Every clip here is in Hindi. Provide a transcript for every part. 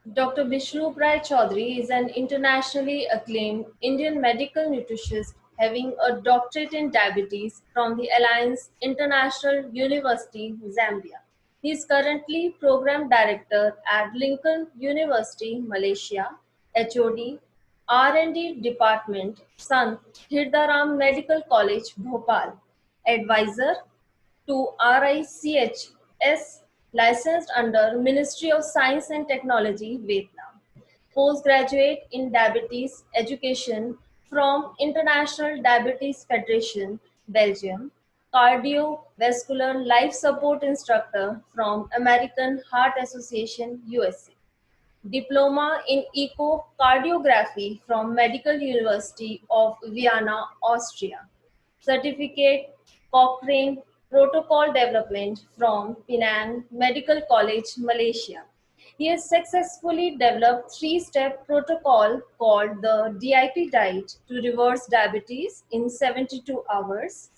Dr. Bishnu Rai Chaudhary is an internationally acclaimed Indian medical nutritionist having a doctorate in diabetes from the Alliance International University, Zambia. He is currently Program Director at Lincoln University, Malaysia, HOD, R&D Department, Sant Hirdaram Medical College, Bhopal, Advisor to RICHS, licensed under Ministry of Science and Technology, Vietnam. Postgraduate in Diabetes Education from International Diabetes Federation, Belgium. Cardiovascular Life Support Instructor from American Heart Association, USA. Diploma in Echocardiography from Medical University of Vienna, Austria. Certificate Cochrane Protocol Development from Penang Medical College, Malaysia. He has successfully developed three-step protocol called the DIP diet to reverse diabetes in 72 hours.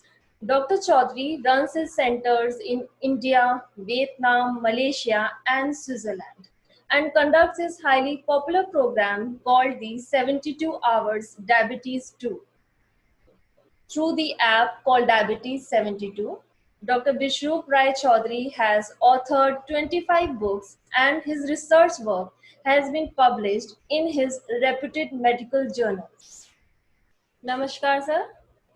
Dr. Chaudhary runs his centers in India, Vietnam, Malaysia, and Switzerland and conducts his highly popular program called the 72 Hours Diabetes 2 through the app called Diabetes 72. Dr. Bishrup Rai Chaudhary has authored 25 books and his research work has been published in his reputed medical journals. नमस्कार सर।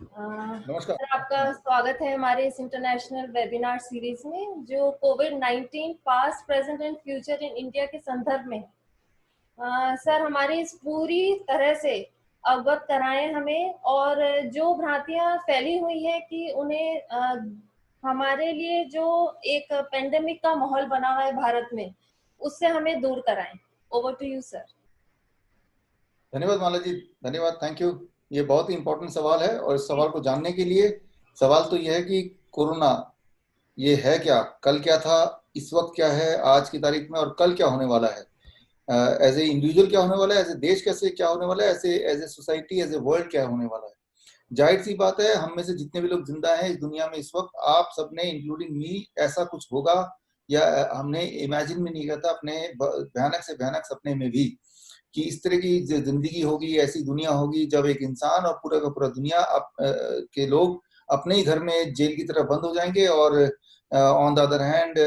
नमस्कार। सर आपका स्वागत है हमारे इस इंटरनेशनल वेबिनार सीरीज में जो कोविड-19 past, present and future in India के संदर्भ में है। सर हमारी इस पूरी तरह से अवगत कराएं हमें और जो भ्रांतियां फैली हुई है कि उन्हें हमारे लिए जो एक पेंडेमिक का माहौल बना हुआ है भारत में उससे हमें दूर कराएं। Over to you sir. धन्यवाद माला जी, धन्यवाद, थैंक यू। ये बहुत ही इम्पोर्टेंट सवाल है और इस सवाल को जानने के लिए सवाल तो ये है कि कोरोना ये है क्या, कल क्या था, इस वक्त क्या है आज की तारीख में, और कल क्या होने वाला है, एज ए इंडिविजुअल क्या होने वाला है, एज ए देश कैसे क्या होने वाला है, ऐसे as a society, as a world क्या होने वाला है। जाहिर सी बात है, हम में से जितने भी लोग जिंदा हैं इस दुनिया में इस वक्त, आप सबने इंक्लूडिंग मी, ऐसा कुछ होगा या हमने इमेजिन भी नहीं किया था अपने भयानक से भयानक सपने में भी कि इस तरह की जिंदगी होगी, ऐसी दुनिया होगी जब एक इंसान और पूरा का पूरा दुनिया के लोग अपने ही घर में जेल की तरह बंद हो जाएंगे और ऑन द अदर हैंड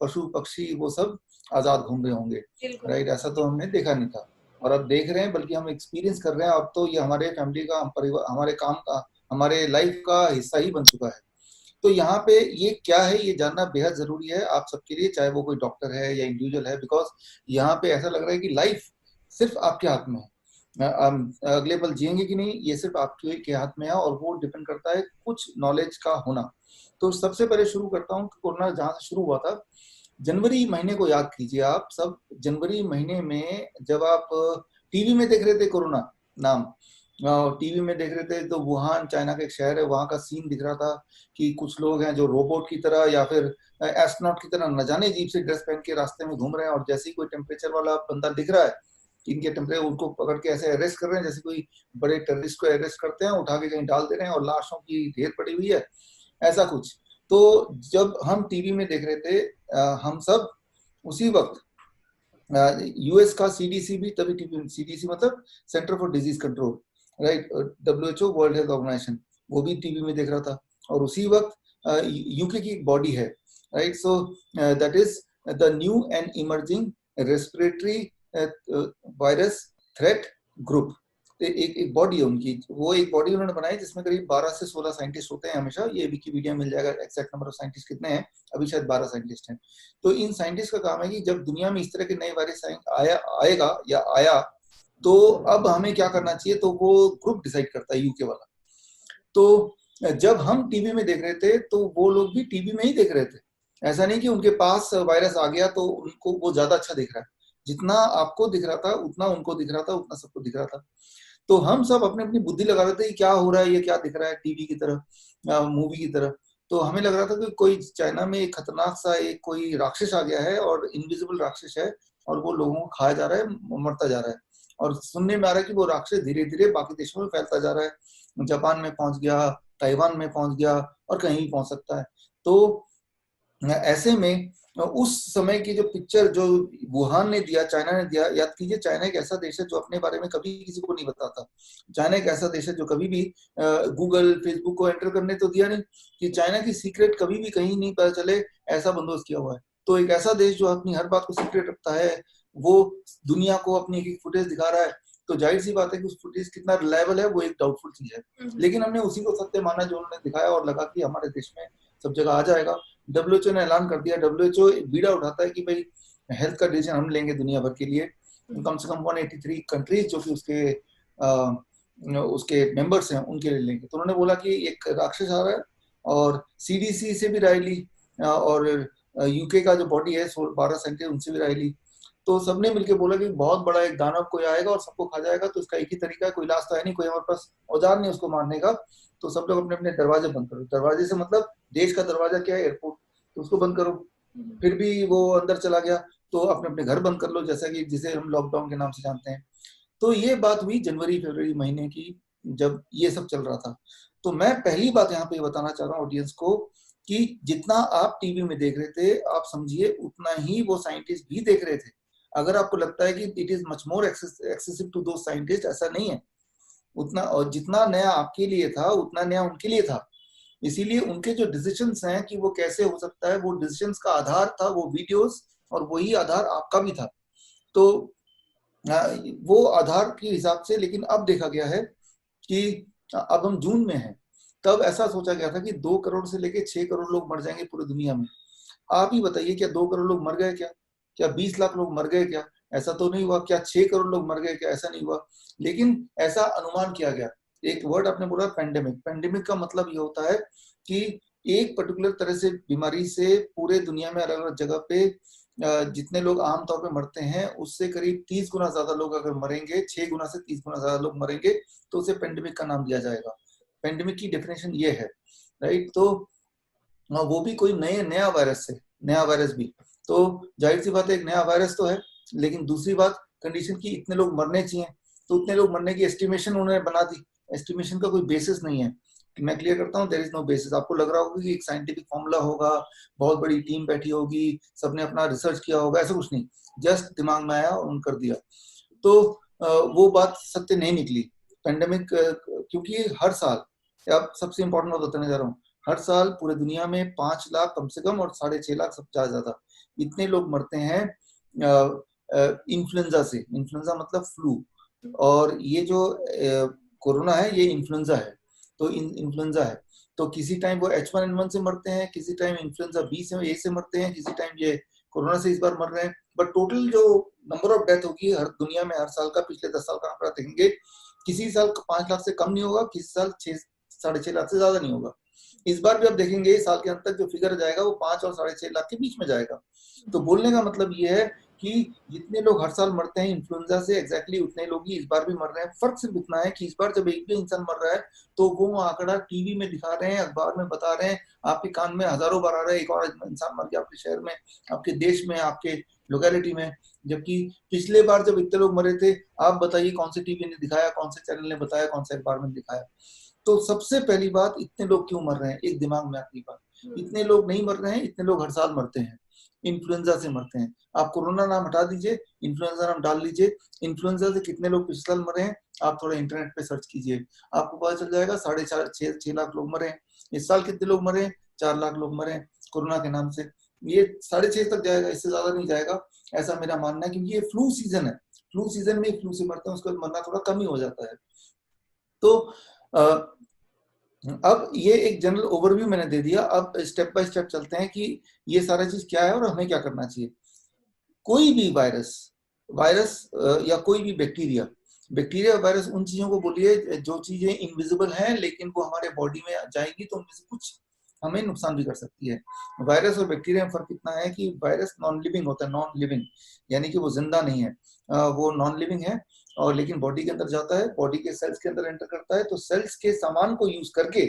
पशु पक्षी वो सब आजाद घूम रहे होंगे। राइट, ऐसा तो हमने देखा नहीं था और अब देख रहे हैं, बल्कि हम एक्सपीरियंस कर रहे हैं। अब तो ये हमारे फैमिली का, हमारे काम का, हमारे लाइफ का हिस्सा ही बन चुका है। तो यहाँ पे ये क्या है ये जानना बेहद जरूरी है आप सबके लिए, चाहे वो कोई डॉक्टर है या इंडिविजुअल है, बिकॉज यहाँ पे ऐसा लग रहा है कि लाइफ सिर्फ आपके हाथ में है। अगले पल जिएंगे कि नहीं ये सिर्फ आपके के हाथ में है और वो डिपेंड करता है कुछ नॉलेज का होना। तो सबसे पहले शुरू करता हूँ, कोरोना जहाँ से शुरू हुआ था, जनवरी महीने को याद कीजिए आप सब। जनवरी महीने में जब आप टीवी में देख रहे थे कोरोना नाम, टीवी में देख रहे थे, तो वुहान चाइना का एक शहर है, वहां का सीन दिख रहा था कि कुछ लोग हैं जो रोबोट की तरह या फिर एस्ट्रोनॉट की तरह न जाने अजीब से ड्रेस पहन के रास्ते में घूम रहे हैं, और जैसे ही कोई टेम्परेचर वाला बंदा दिख रहा है, इनके टेम्परेचर उनको पकड़ के ऐसे अरेस्ट कर रहे हैं जैसे कोई बड़े टेररिस्ट को अरेस्ट करते हैं, उठा के कहीं डाल दे रहे हैं और लाशों की ढेर पड़ी हुई है, ऐसा कुछ। तो जब हम टीवी में देख रहे थे हम सब, उसी वक्त यूएस का सीडीसी भी तभी टीवी, सीडीसी मतलब centre for disease control, right, WHO world health organisation, वो भी टीवी में देख रहा था। और उसी वक्त यूके की एक बॉडी है, right, so that is the new and emerging respiratory virus threat group. एक बॉडी है उनकी, वो एक बॉडी उन्होंने बनाई जिसमें करीब 12 से 16 साइंटिस्ट होते हैं हमेशा। ये विकिपीडिया मिल जाएगा एक्जैक्ट नंबर ऑफ साइंटिस्ट कितने हैं, अभी शायद 12 साइंटिस्ट हैं। तो इन साइंटिस्ट का काम है कि जब दुनिया में इस तरह के नए वायरस आएगा या आया, तो अब हमें क्या करना चाहिए, तो वो ग्रुप डिसाइड करता है, यूके वाला। तो जब हम टीवी में देख रहे थे तो वो लोग भी टीवी में ही देख रहे थे। ऐसा नहीं कि उनके पास वायरस आ गया तो उनको वो ज्यादा अच्छा दिख रहा है, जितना आपको दिख रहा था उतना उनको दिख रहा था, उतना सबको दिख रहा था। तो हम सब अपनी अपनी बुद्धि लगा रहे थे कि क्या हो रहा है, ये क्या दिख रहा है टीवी की तरह, मूवी की तरह। तो हमें लग रहा था कि कोई चाइना में एक खतरनाक सा एक कोई राक्षस आ गया है और इनविजिबल राक्षस है और वो लोगों को खाया जा रहा है, मरता जा रहा है। और सुनने में आ रहा है कि वो राक्षस धीरे धीरे बाकी देशों में फैलता जा रहा है, जापान में पहुंच गया, ताइवान में पहुंच गया और कहीं भी पहुंच सकता है। तो ऐसे में उस समय की जो पिक्चर जो वुहान ने दिया, चाइना ने दिया, याद कीजिए चाइना एक ऐसा देश है जो अपने बारे में कभी किसी को नहीं बताता। चाइना एक ऐसा देश है जो कभी भी गूगल फेसबुक को एंटर करने तो दिया नहीं, कि चाइना की सीक्रेट कभी भी कहीं नहीं पता चले, ऐसा बंदोबस्त किया हुआ है। तो एक ऐसा देश जो अपनी हर बात को सीक्रेट रखता है, वो दुनिया को अपनी एक फुटेज दिखा रहा है, तो जाहिर सी बात है कि उस फुटेज कितना रिलायबल है वो एक डाउटफुल चीज है। लेकिन हमने उसी को सत्य माना जो उन्होंने दिखाया और लगा कि हमारे देश में सब जगह आ जाएगा। डब्ल्यूएचओ ने ऐलान कर दिया, डब्ल्यूएचओ बीड़ा उठाता है कि भाई हेल्थ का डिसीजन हम लेंगे दुनिया भर के लिए, कम से कम 183 कंट्रीज जो कि उसके मेंबर्स हैं उनके लिए लेंगे। तो उन्होंने बोला कि एक राक्षस आ रहा है, और सीडीसी से भी राय ली, और यूके का जो बॉडी है 12 साइंटिस्ट उनसे भी राय ली। तो सबने मिलकर बोला कि बहुत बड़ा एक दानव कोई आएगा और सबको खा जाएगा, तो इसका एक ही तरीका है, कोई इलाज तो है नहीं, कोई हमारे पास औजार नहीं उसको मारने का, तो सब लोग अपने अपने दरवाजे बंद करो। दरवाजे से मतलब देश का दरवाजा क्या है, एयरपोर्ट, तो उसको बंद करो। फिर भी वो अंदर चला गया, तो अपने अपने घर बंद कर लो, जैसा कि जिसे हम लॉकडाउन के नाम से जानते हैं। तो ये बात हुई जनवरी फरवरी महीने की, जब ये सब चल रहा था। तो मैं पहली बात यहाँ पे बताना चाह रहा हूँ ऑडियंस को, कि जितना आप टीवी में देख रहे थे, आप समझिए उतना ही वो साइंटिस्ट भी देख रहे थे। अगर आपको लगता है कि it is much more excessive to दो साइंटिस्ट, ऐसा नहीं है। उतना, और जितना नया आपके लिए था उतना नया उनके लिए था। इसीलिए उनके जो डिसीजंस हैं कि वो कैसे हो सकता है, वो डिसीजंस का आधार था वो वीडियोस, और वही आधार आपका भी था। तो वो आधार के हिसाब से, लेकिन अब देखा गया है कि अब हम जून में हैं, तब ऐसा सोचा गया था कि 2 करोड़ से लेके 6 करोड़ लोग मर जाएंगे पूरी दुनिया में। आप ही बताइए, क्या 2 करोड़ लोग मर गए? क्या 20 लाख लोग मर गए? क्या ऐसा तो नहीं हुआ? क्या 6 करोड़ लोग मर गए? क्या ऐसा नहीं हुआ? लेकिन ऐसा अनुमान किया गया। एक वर्ड आपने बोला पेंडेमिक। पेंडेमिक का मतलब ये होता है कि एक पर्टिकुलर तरह से बीमारी से पूरे दुनिया में अलग अलग जगह पे जितने लोग आमतौर पे मरते हैं उससे करीब 30 गुना ज्यादा लोग अगर मरेंगे, 6 गुना से 30 गुना ज्यादा लोग मरेंगे, तो उसे पेंडेमिक का नाम दिया जाएगा। पेंडेमिक की डेफिनेशन ये है, राइट? तो वो भी कोई नया वायरस से, नया वायरस भी, तो जाहिर सी बात है एक नया वायरस तो है, लेकिन दूसरी बात कंडीशन की इतने लोग मरने चाहिए, तो उतने लोग मरने की एस्टिमेशन उन्होंने बना दी। एस्टिमेशन का कोई बेसिस नहीं है। मैं क्लियर करता हूँ, देयर इज नो बेसिस। आपको लग रहा होगा कि एक साइंटिफिक फॉर्मूला होगा, बहुत बड़ी टीम बैठी होगी, सबने अपना रिसर्च किया होगा, ऐसा कुछ नहीं, जस्ट दिमाग में आया और उन्होंने कर दिया। तो वो बात सत्य नहीं निकली। पेंडेमिक, क्योंकि हर साल, अब सबसे इंपॉर्टेंट बात बताने जा रहा हूँ, हर साल पूरे दुनिया में 5 लाख कम से कम और 6.5 लाख सब ज्यादा इतने लोग मरते हैं इन्फ्लुएंजा से। इन्फ्लुएंजा मतलब फ्लू, और ये जो कोरोना है ये इन्फ्लुएंजा है। तो इन्फ्लुएंजा है, तो किसी टाइम वो H1N1 से मरते हैं, किसी टाइम इन्फ्लुएंजा बी से, ए से मरते हैं, किसी टाइम ये कोरोना से इस बार मर रहे हैं। बट टोटल जो नंबर ऑफ डेथ होगी हर दुनिया में हर साल का, पिछले 10 साल का आंकड़ा देखेंगे, किसी साल 5 लाख से कम नहीं होगा, किसी साल 6-6.5 लाख से ज्यादा नहीं होगा। इस बार भी आप देखेंगे साल के अंत तक जो फिगर जाएगा वो 5 और 6.5 लाख के बीच में जाएगा। तो बोलने का मतलब ये है कि जितने लोग हर साल मरते हैं इन्फ्लुएंजा से, एग्जैक्टली उतने लोग ही इस बार भी मर रहे हैं। फर्क सिर्फ इतना है कि इस बार जब एक भी इंसान मर रहा है तो वो आंकड़ा टीवी में दिखा रहे हैं, अखबार में बता रहे हैं, आपके कान में हजारों बार आ रहा है एक और इंसान मर गया आपके शहर में, आपके देश में, आपके लोकेलिटी में। जबकि पिछले बार जब इतने लोग मरे थे, आप बताइए कौन से टीवी ने दिखाया, कौन से चैनल ने बताया, कौन से अखबार में दिखाया? तो सबसे पहली बात, इतने लोग क्यों मर रहे हैं, एक दिमाग में आती बात। इतने लोग नहीं मर रहे हैं, इतने लोग हर साल मरते हैं, इन्फ्लुएंजा से मरते हैं। आप कोरोना नाम हटा दीजिए, इन्फ्लुएंजा नाम डाल लीजिए, इन्फ्लुएंजा से कितने लोग पिछले साल मरे हैं आप थोड़ा इंटरनेट पे सर्च कीजिए, आपको पता चल जाएगा। 4.5-6 लाख लोग मरे हैं। इस साल कितने लोग मरे हैं? 4 लाख लोग मरे हैं कोरोना के नाम से। ये 6.5 तक जाएगा, इससे ज्यादा नहीं जाएगा, ऐसा मेरा मानना है, क्योंकि ये फ्लू सीजन है। फ्लू सीजन में फ्लू से मरते हैं, उसके बाद मरना थोड़ा कम ही हो जाता है। तो अब ये एक जनरल ओवरव्यू मैंने दे दिया। अब स्टेप बाय स्टेप चलते हैं कि ये सारा चीज क्या है और हमें क्या करना चाहिए। कोई भी वायरस या कोई भी बैक्टीरिया वायरस, उन चीजों को बोलिए जो चीजें इनविजिबल हैं लेकिन वो हमारे बॉडी में जाएंगी तो उनमें से कुछ हमें नुकसान भी कर सकती है। वायरस और बैक्टीरिया में फर्क इतना है कि वायरस नॉन लिविंग होता है, नॉन लिविंग यानी कि वो जिंदा नहीं है, वो नॉन लिविंग है, और लेकिन बॉडी के अंदर जाता है, बॉडी के सेल्स के अंदर एंटर करता है, तो सेल्स के सामान को यूज करके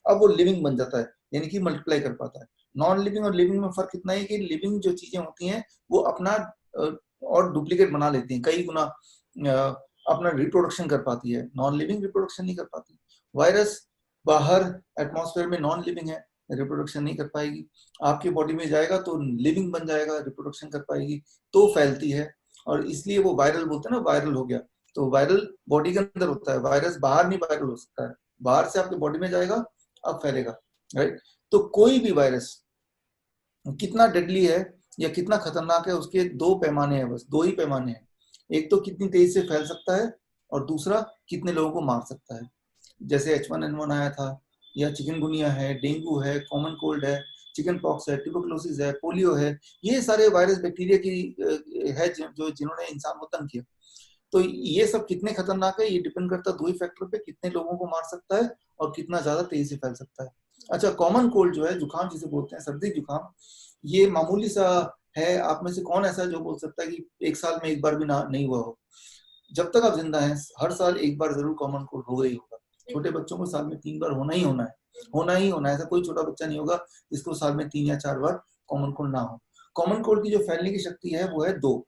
अब वो लिविंग बन जाता है, यानी कि मल्टीप्लाई कर पाता है। नॉन लिविंग और लिविंग में फर्क इतना है कि लिविंग जो चीजें होती हैं वो अपना और डुप्लीकेट बना लेती हैं, कई गुना अपना रिप्रोडक्शन कर पाती है। नॉन लिविंग रिप्रोडक्शन नहीं कर पाती। वायरस बाहर एटमॉस्फेयर में नॉन लिविंग है, रिप्रोडक्शन नहीं कर पाएगी। आपके बॉडी में जाएगा तो लिविंग बन जाएगा, रिप्रोडक्शन कर पाएगी, तो फैलती है। और इसलिए वो वायरल बोलते हैं ना, वायरल हो गया। तो वायरल बॉडी के अंदर होता है, वायरस बाहर नहीं वायरल हो सकता है, बाहर से आपके बॉडी में जाएगा अब फैलेगा, राइट। तो कोई भी वायरस कितना डेडली है या कितना खतरनाक है, उसके दो पैमाने हैं, बस दो ही पैमाने हैं। एक तो कितनी तेजी से फैल सकता है, और दूसरा कितने लोगों को मार सकता है। जैसे H1N1 आया था, या चिकनगुनिया है, डेंगू है, कॉमन कोल्ड है, चिकन पॉक्स है, ट्यूबरकुलोसिस है, पोलियो है, ये सारे वायरस बैक्टीरिया की है जो जिन्होंने इंसान को तंग किया। तो ये सब कितने खतरनाक है, ये डिपेंड करता है दो ही फैक्टर पे, कितने लोगों को मार सकता है और कितना ज्यादा तेजी से फैल सकता है। अच्छा, कॉमन कोल्ड जो है, जुकाम जिसे बोलते हैं, सर्दी जुकाम, ये मामूली सा है। आप में से कौन ऐसा जो बोल सकता है कि एक साल में एक बार भी ना नहीं हुआ हो? जब तक आप जिंदा हैं, हर साल एक बार जरूर कॉमन कोल्ड होगा ही होगा। छोटे बच्चों को साल में 3 बार होना ही होना है, होना ही होना है। ऐसा कोई छोटा बच्चा नहीं होगा जिसको साल में 3 या 4 बार कॉमन कोल्ड ना हो। कॉमन कोल्ड की जो फैलने की शक्ति है वो है 2,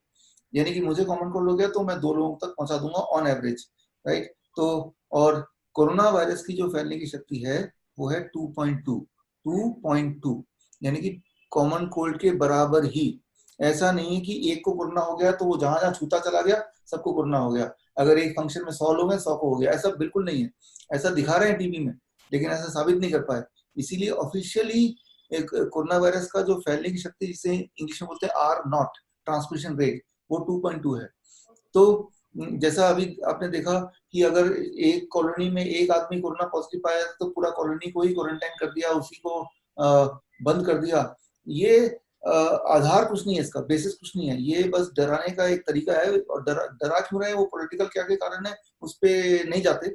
यानी कि मुझे कॉमन कोल्ड हो गया तो मैं 2 लोगों तक पहुंचा दूंगा ऑन एवरेज, राइट। तो और कोरोना वायरस की जो फैलने की शक्ति है वो है 2.2, यानी कि कॉमन कोल्ड के बराबर ही। ऐसा नहीं है कि एक को कोरोना हो गया तो वो जहां जहां छूता चला गया सबको कोरोना हो गया। अगर एक फंक्शन में 100 लोग हैं, 100 को हो गया, ऐसा बिल्कुल नहीं है। ऐसा दिखा रहे हैं टीवी में, लेकिन ऐसा साबित नहीं कर पाए। इसीलिए ऑफिशियली एक कोरोना वायरस का जो फैलने की शक्ति, जिसे इंग्लिश में बोलते हैं R0 ट्रांसमिशन रेट, वो 2.2 है। तो जैसा अभी आपने देखा कि अगर एक कॉलोनी में एक आदमी कोरोना पॉजिटिव पाया तो पूरा कॉलोनी को ही क्वारंटाइन कर दिया, उसी को बंद कर दिया। ये आधार कुछ नहीं है, इसका बेसिस कुछ नहीं है, ये बस डराने का एक तरीका है। और डरा क्यों रहे हैं, वो पॉलिटिकल क्या के कारण है उस पर नहीं जाते,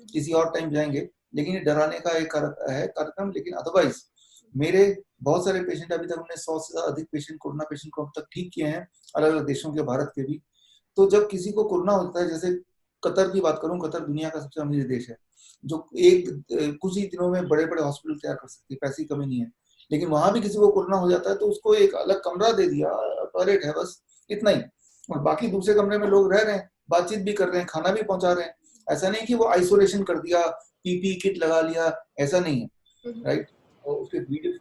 किसी और टाइम जाएंगे। लेकिन ये डराने का एक कार्यक्रम। लेकिन अदरवाइज मेरे बहुत सारे पेशेंट, अभी तक हमने 100 से अधिक पेशेंट, कोरोना पेशेंट को अब तक ठीक किए हैं, अलग अलग देशों के, भारत के भी। तो जब किसी को कोरोना होता है, जैसे कतर की बात करूं, कतर दुनिया का सबसे अमीर देश है, जो कुछ ही दिनों में बड़े बड़े हॉस्पिटल तैयार कर सकती है, पैसे की कमी नहीं है। लेकिन वहां भी किसी को कोरोना हो जाता है तो उसको एक अलग कमरा दे दिया, टॉयलेट है, बस इतना ही। और बाकी दूसरे कमरे में लोग रह रहे हैं, बातचीत भी कर रहे हैं, खाना भी पहुंचा रहे हैं। ऐसा नहीं कि वो आइसोलेशन कर दिया, पीपी किट लगा लिया, ऐसा नहीं है, राइट। और उसके वीडियो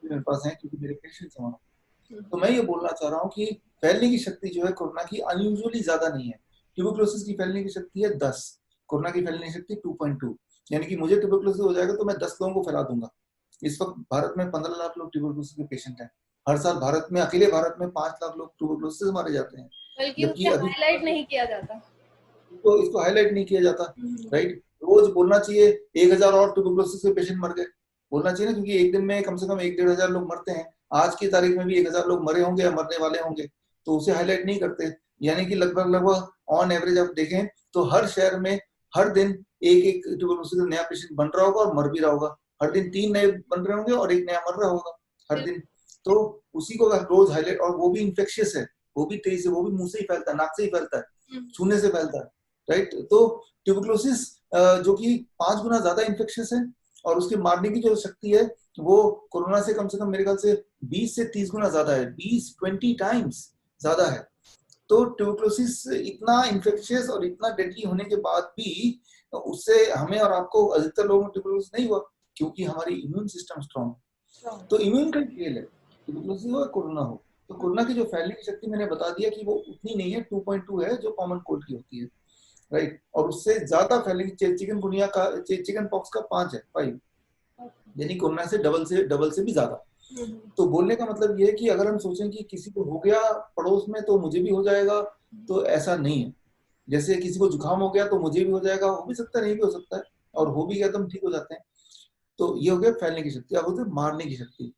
मेरे पास है, क्योंकि मेरे पेशेंट्स हैं वहाँ। तो मैं ये बोलना चाह रहा हूँ कि फैलने की शक्ति जो है कोरोना की अनयूजुअली ज्यादा नहीं है। ट्यूबरकुलोसिस की फैलने की शक्ति है 10, कोरोना की फैलने की शक्ति 2.2। यानी कि मुझे ट्यूबरकुलोसिस हो जाएगा तो मैं 10 लोगों को फैला दूंगा। इस वक्त भारत में 15 लाख लोग ट्यूबरकुलोसिस के पेशेंट हैं। हर साल भारत में, अकेले भारत में 5 लाख लोग ट्यूबरकुलोसिस से मारे जाते हैं। बल्कि जबकि उसे अभी हाईलाइट नहीं किया जाता, तो इसको हाईलाइट नहीं किया जाता, राइट। रोज बोलना चाहिए 1000 और ट्यूबरकुलोसिस के पेशेंट मर गए, बोलना चाहिए ना, क्योंकि एक दिन में कम से कम 1-1.5 लोग मरते हैं। आज की तारीख में भी 1000 लोग मरे होंगे या मरने वाले होंगे, तो उसे हाईलाइट नहीं करते। यानी कि लगभग लगभग ऑन एवरेज आप देखें तो हर शहर में हर दिन एक एक ट्यूबरकुलोसिस का नया पेशेंट बन रहा होगा और मर भी रहा होगा। हर दिन 3 नए बन रहे होंगे और एक नया मर रहा होगा हर दिन। तो उसी को रोज हाईलाइट, और वो भी इंफेक्शियस है, वो भी तेज से, वो भी मुंह से ही फैलता है, नाक से ही फैलता है, छूने से फैलता है, राइट। तो ट्यूबरकुलोसिस जो कि 5 गुना ज्यादा इंफेक्शियस है, और उसके मारने की जो शक्ति है वो कोरोना से कम मेरे ख्याल से 20 से 30 गुना ज्यादा है, 20-20 टाइम्स ज्यादा है। तो ट्यूबरकुलोसिस इतना इंफेक्शियस और इतना डेडली होने के बाद भी उससे हमें और आपको, अधिकतर लोगों को ट्यूबरकुलोसिस नहीं हुआ, क्योंकि हमारी इम्यून सिस्टम स्ट्रॉन्ग है। तो इम्यून का खेल है, ट्यूबरकुलोसिस हो या कोरोना हो। तो कोरोना की जो फैलने की शक्ति मैंने बता दिया कि वो उतनी नहीं है, 2.2 है, जो कॉमन कोल्ड की होती है, राइट। और उससे ज्यादा फैलने की चिकनगुनिया का, चिकन पॉक्स का 5, यानी कोरोना से डबल से भी ज्यादा। तो बोलने का मतलब ये है कि अगर हम सोचें कि किसी को हो गया पड़ोस में तो मुझे भी हो जाएगा, तो ऐसा नहीं है। जैसे किसी को जुकाम हो गया तो मुझे भी हो जाएगा, हो भी सकता है, नहीं भी हो सकता है, और हो भी गया तो हम ठीक हो जाते हैं। तो ये हो गया फैलने की शक्ति। अब होती है मारने की शक्ति।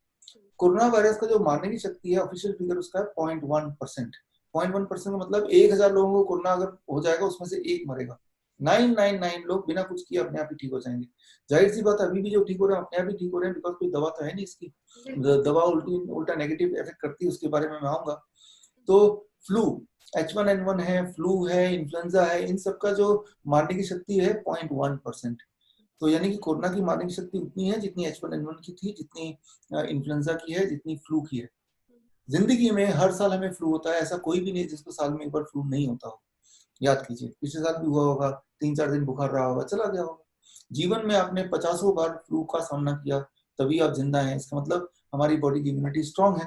कोरोना वायरस का जो मारने की शक्ति है, ऑफिशियल फिगर उसका है 0.1%। 0.1% का मतलब 1000 लोगों को कोरोना अगर हो जाएगा उसमें से एक मरेगा, 999 लोग बिना कुछ किए अपने आप ही ठीक हो जाएंगे। जाहिर सी बात है, अभी भी जो ठीक हो रहे हैं अपने आप ही ठीक हो रहे हैं, बिकॉज कोई दवा तो है नहीं इसकी। दवा उल्टा नेगेटिव इफेक्ट करती है, उसके बारे में मैं आऊंगा। तो फ्लू, H1N1 है, फ्लू है, इन्फ्लुएंजा है, इन सब का जो मारने की शक्ति है 0.1%। तो यानी कि कोरोना की मारने की शक्ति उतनी है जितनी H1N1 की थी, जितनी इन्फ्लुएंजा की है, जितनी फ्लू की है। जिंदगी में हर साल हमें फ्लू होता है, ऐसा कोई भी नहीं जिसको साल में एक बार फ्लू नहीं होता हो। याद कीजिए, पिछले साल भी हुआ होगा, 3-4 दिन बुखार रहा होगा, चला गया होगा। जीवन में आपने 50 बार फ्लू का सामना किया, तभी आप जिंदा हैं, इसका मतलब हमारी बॉडी की इम्यूनिटी स्ट्रांग है।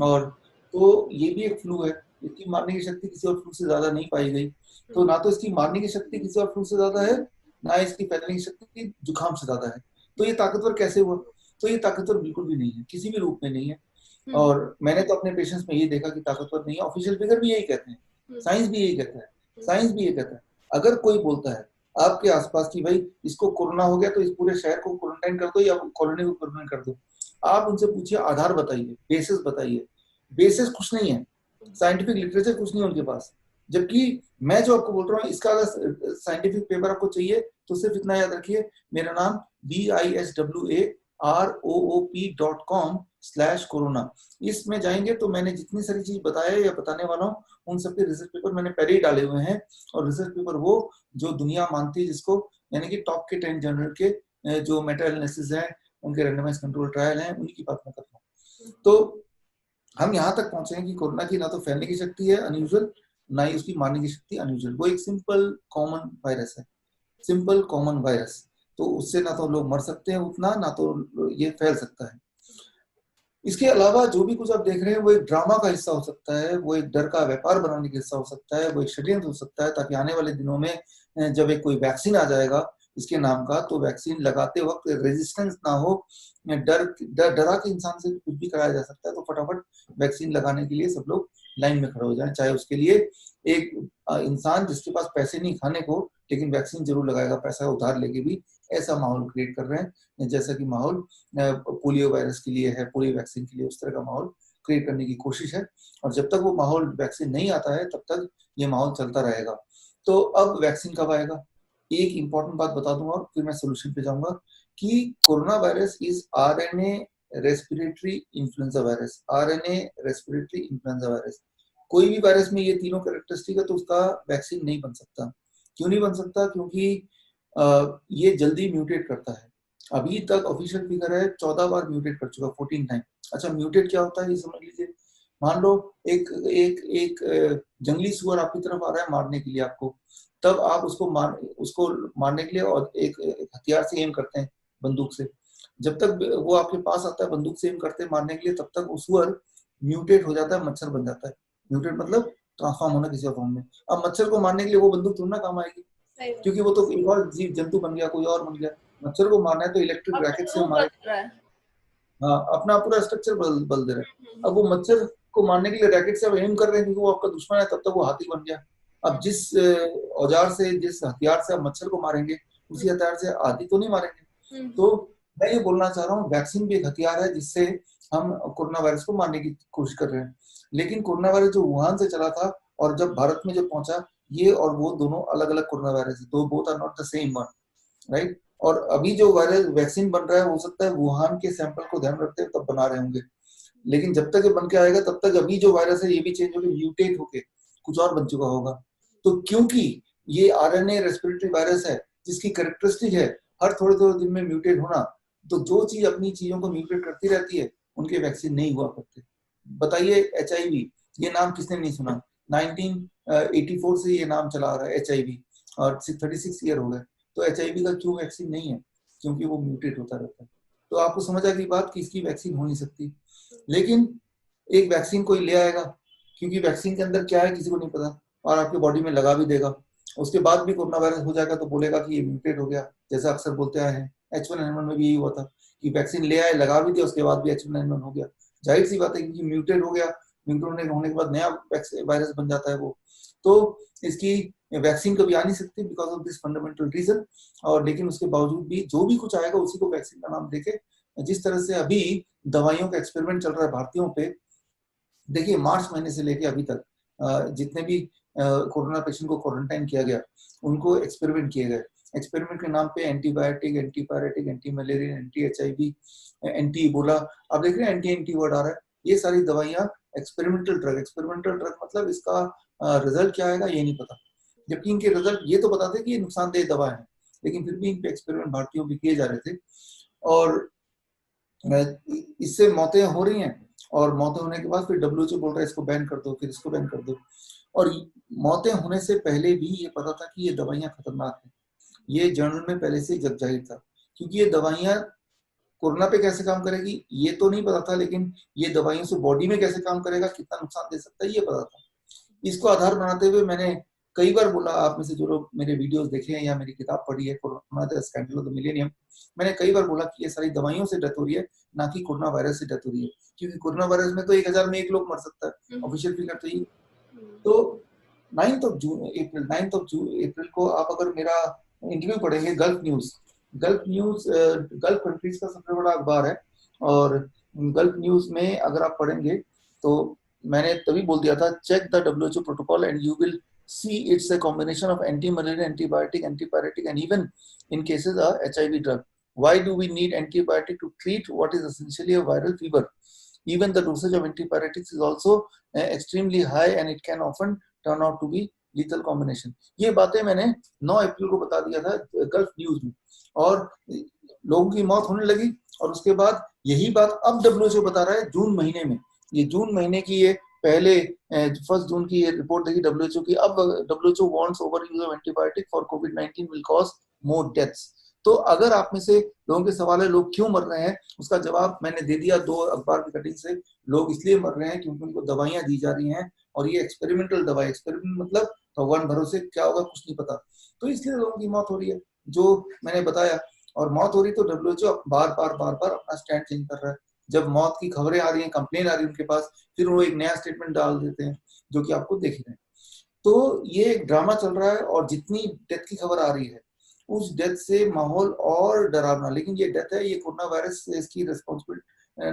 और तो ये भी एक फ्लू है, इसकी मारने की शक्ति किसी और फ्लू से ज्यादा नहीं पाई गई। तो ना तो इसकी मारने की शक्ति किसी और फ्लू से ज्यादा है, ना इसकी फैलने की शक्ति जुकाम से ज्यादा है। तो ये ताकतवर कैसे हुआ? तो ये ताकतवर बिल्कुल भी नहीं है, किसी भी रूप में नहीं है। और मैंने तो अपने पेशेंट्स में ये देखा कि ताकतवर नहीं है, ऑफिशियल फिगर भी यही कहते हैं, साइंस भी यही कहता है, साइंस भी ये कहता है। अगर कोई बोलता है आपके आसपास कि भाई इसको कोरोना हो गया तो इस पूरे शहर को क्वारंटाइन कर दो या कॉलोनी को क्वारंटाइन कर दो, आप उनसे पूछिए आधार बताइए, बेसिस बताइए, बेसिस कुछ नहीं है, साइंटिफिक लिटरेचर कुछ नहीं है उनके पास। जबकि मैं जो आपको बोल रहा हूँ इसका अगर साइंटिफिक पेपर आपको चाहिए तो सिर्फ इतना याद रखिए, मेरा नाम biswaroop.com/corona, इसमें जाएंगे तो मैंने जितनी सारी चीज बताया या बताने वाला हूँ उन सबके रिसर्च पेपर मैंने पहले ही डाले हुए हैं। और रिसर्च पेपर वो जो दुनिया मानती है, जिसको यानी कि टॉप के 10 जर्नल के जो मेटा एनालिसिस है, उनके रैंडमाइज कंट्रोल ट्रायल हैं, उन्हीं की बात मैं कर रहा हूँ। तो हम यहाँ तक पहुंचे हैं कि कोरोना की ना तो फैलने की शक्ति है अनयूजुअल, ना ही उसकी मारने की शक्ति अनयूजुअल। वो एक सिंपल कॉमन वायरस है, सिंपल कॉमन वायरस। तो उससे ना तो लोग मर सकते हैं उतना, ना तो ये फैल सकता है। इसके अलावा जो भी कुछ आप देख रहे हैं वो एक ड्रामा का हिस्सा हो सकता है, वो एक डर का व्यापार बनाने का हिस्सा हो सकता है, वो एक षड्यंत्र हो सकता है, ताकि आने वाले दिनों में जब एक कोई वैक्सीन आ जाएगा इसके नाम का, तो वैक्सीन लगाते वक्त रेजिस्टेंस ना हो, डरा के इंसान से कुछ भी कराया जा सकता है। तो फटाफट वैक्सीन लगाने के लिए सब लोग लाइन में खड़े हो जाएं, चाहे उसके लिए एक इंसान जिसके पास पैसे नहीं खाने को, लेकिन वैक्सीन जरूर लगाएगा पैसा उधार लेके भी, ऐसा माहौल क्रिएट कर रहे हैं जैसा कि माहौल पोलियो वायरस के लिए है, पोलियो वैक्सीन के लिए, उस तरह का माहौल क्रिएट करने की कोशिश है। और जब तक वो माहौल वैक्सीन नहीं आता है तब तक ये माहौल चलता रहेगा। तो अब वैक्सीन कब आएगा? एक इंपॉर्टेंट बात बता दूंगा और फिर मैं सोल्यूशन पे जाऊंगा कि corona virus is RNA respiratory influenza virus, RNA respiratory influenza virus. कोई भी वायरस में ये तीनों कैरेक्टरिस्टिक है तो उसका वैक्सीन नहीं बन सकता। क्यों नहीं बन सकता? क्योंकि ये जल्दी म्यूटेट करता है। अभी तक ऑफिशियल फिगर है 14 बार म्यूटेट कर चुका, 14 टाइम। अच्छा, म्यूटेट क्या होता है ये समझ लीजिए। मान लो एक एक एक जंगली सुअर आपकी तरफ आ रहा है मारने के लिए आपको, तब आप उसको मारने के लिए और एक हथियार से एम करते हैं, बंदूक से। जब तक वो आपके पास आता है बंदूक से एम करते हैं मारने के लिए, तब तक वो सुअर म्यूटेट हो जाता है, मच्छर बन जाता है। म्यूटेट मतलब ट्रांसफॉर्म होना किसी फॉर्म में। अब मच्छर को मारने के लिए वो बंदूक थोड़ी ना काम आएगी, क्योंकि वो तो एक और जीव जंतु बन गया, कोई और बन गया। मच्छर को मारना है तो इलेक्ट्रिक रैकेट से मारे, हाँ, अपना पूरा स्ट्रक्चर बदल दे रहा है। अब वो मच्छर को मारने के लिए रैकेट से अब एम कर रहे हैं क्योंकि वो आपका दुश्मन है, तब तक वो हाथी बन गया। अब जिस औजार से, जिस हथियार से आप मच्छर को मारेंगे, उसी हथियार से हाथी तो नहीं मारेंगे। तो मैं ये बोलना चाह रहा हूँ, वैक्सीन भी एक हथियार है जिससे हम कोरोना वायरस को मारने की कोशिश कर रहे हैं। लेकिन कोरोना वायरस जो वुहान से चला था और जब भारत में जब पहुंचा, ये और वो दोनों अलग अलग कोरोना वायरस है, दो both are not the same one, right. और अभी जो वायरस वैक्सीन बन रहा है हो सकता है वुहान के सैंपल को ध्यान रखते हुए तब बना रहे होंगे, लेकिन जब तक ये बन के आएगा तब तक अभी जो वायरस है ये भी चेंज होकर म्यूटेट होके कुछ और बन चुका होगा। तो क्योंकि ये आरएनए रेस्पिरेटरी वायरस है जिसकी कैरेक्टरिस्टिक है हर थोड़े थोड़े दिन में म्यूटेट होना, तो जो चीज अपनी चीजों को म्यूटेट करती रहती है उनके वैक्सीन नहीं हुआ करते। बताइए HIV, ये नाम किसने नहीं सुना? 1984 से ये नाम चला आ रहा है HIV, और 36 ईयर हो गए। तो HIV का क्यों वैक्सीन नहीं है? क्योंकि वो म्यूटेट होता रहता है। तो आपको समझ आ गई बात कि इसकी वैक्सीन हो नहीं सकती। लेकिन एक वैक्सीन कोई ले आएगा, क्योंकि वैक्सीन के अंदर क्या है किसी को नहीं पता, और आपके बॉडी में लगा भी देगा। उसके बाद भी कोरोना वायरस हो जाएगा तो बोलेगा कि ये म्यूटेट हो गया, जैसा अक्सर बोलते आए हैं। H1N1 में भी यही हुआ था कि वैक्सीन ले आए, लगा भी दिया, उसके बाद भी H1N1 हो गया। जाहिर सी बात है क्योंकि म्यूटेट हो गया, म्यूटेट होने के बाद नया वायरस बन जाता है वो। तो इसकी वैक्सीन कभी आ नहीं सकती because of this fundamental reason. और लेकिन उसके बावजूद भी जो भी कुछ आएगा उसी को वैक्सीन का नाम देके, जिस तरह से अभी दवाइयों का एक्सपेरिमेंट चल रहा है भारतीयों पे, देखिए मार्च महीने से लेके अभी तक जितने भी कोरोना पेशेंट को क्वारंटाइन किया गया उनको एक्सपेरिमेंट किए गए। एक्सपेरिमेंट के नाम पे antibiotic, antipyretic, anti Mullerian, anti HIV, anti Ebola, आप देख रहे हैं एंटी वर्ड आ रहा है। ये सारी दवाइयां एक्सपेरिमेंटल ड्रग मतलब इसका रिजल्ट क्या आएगा ये नहीं पता, जबकि इनके रिजल्ट ये तो बताते कि ये नुकसानदेह दवा है, लेकिन फिर भी इन पे एक्सपेरिमेंट भारतीयों पे किए जा रहे थे। और इससे मौतें हो रही हैं, और मौतें होने के बाद फिर WHO बोल रहा है इसको बैन कर दो, फिर इसको बैन कर दो। और मौतें होने से पहले भी ये पता था कि ये दवाइयां खतरनाक हैं, ये जर्नल में पहले से जग जाहिर था, क्योंकि ये दवाइयां कोरोना पे कैसे काम करेगी ये तो नहीं पता था, लेकिन ये दवाइयों से बॉडी में कैसे काम करेगा, कितना नुकसान दे सकता है ये पता था। इसको आधार बनाते हुए मैंने कई बार बोला, आप में से जो लोग मेरे वीडियोस देखे हैं या मेरी किताब पढ़ी है corona the scandal of the millennium, मैंने कई बार बोला कि ये सारी दवाइयों से डेथ हो रही है, ना कि कोरोना वायरस से डेथ हो रही है। क्योंकि कोरोना वायरस में तो 1000 में 1 लोग मर सकता है, ऑफिशियल फिगर तो ये। तो 9 अप्रैल को आप अगर मेरा इंटरव्यू पढ़ेंगे, गल्फ कंट्रीज का सबसे बड़ा अखबार है, और गल्फ न्यूज में अगर आप पढ़ेंगे तो मैंने तभी बोल दिया था, check the WHO protocol and you will see it's a combination of anti-malaria, antibiotic, antipyretic, and even in cases a HIV drug. Why do we need antibiotic to treat what is essentially a viral fever? Even the dosage of antipyretics is also extremely high and it can often turn out to be lethal combination. ये बातें मैंने 9 अप्रैल को बता दिया था गल्फ न्यूज में, और लोगों की मौत होने लगी। और उसके बाद यही बात अब WHO बता रहा है जून महीने में। ये जून महीने की ये पहले 1 जून की ये रिपोर्ट देखी WHO की। अब WHO warns over use of antibiotic for covid will cause more deaths. तो अगर आप में से लोगों के सवाल है लोग क्यों मर रहे हैं, उसका जवाब मैंने दे दिया 2 अखबार की कटिंग से। लोग इसलिए मर रहे हैं क्योंकि उनको दवाइयां दी जा रही हैं, और ये एक्सपेरिमेंटल दवाई, एक्सपेरिमेंट मतलब भगवान भरोसे क्या होगा कुछ नहीं पता, तो इसलिए लोगों की मौत हो रही है जो मैंने बताया। और मौत हो रही तो WHO बार बार अपना स्टैंड चेंज कर रहा है। जब मौत की खबरें आ रही हैं, कंप्लेन आ रही है उनके पास, फिर वो एक नया स्टेटमेंट डाल देते हैं जो कि आपको देख रहे हैं। तो ये एक ड्रामा चल रहा है, और जितनी डेथ की खबर आ रही है उस डेथ से माहौल और डरावना। लेकिन ये डेथ है, ये कोरोना वायरस से इसकी रिस्पॉन्सिबल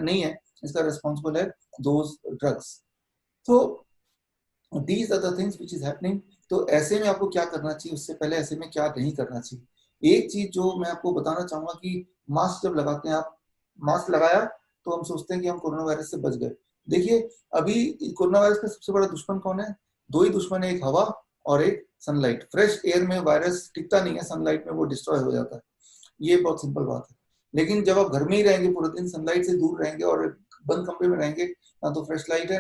नहीं है, इसका रिस्पॉन्सिबल है दोज ड्रग्स। तो these are the things which is happening. तो ऐसे में आपको क्या करना चाहिए, उससे पहले ऐसे में क्या नहीं करना चाहिए। एक चीज जो मैं आपको बताना चाहूंगा कि मास्क जब लगाते हैं आप, मास्क लगाया तो हम सोचते हैं कि हम कोरोना वायरस से बच गए। देखिए अभी कोरोना वायरस का सबसे बड़ा दुश्मन कौन है? 2 ही दुश्मन है, एक हवा और एक सनलाइट। फ्रेश एयर में वायरस टिकता नहीं है, सनलाइट में वो डिस्ट्रॉय हो जाता है। ये बहुत सिंपल बात है। लेकिन जब आप घर में ही रहेंगे पूरे दिन, सनलाइट से दूर रहेंगे और बंद कमरे में रहेंगे, ना तो फ्रेश लाइट है,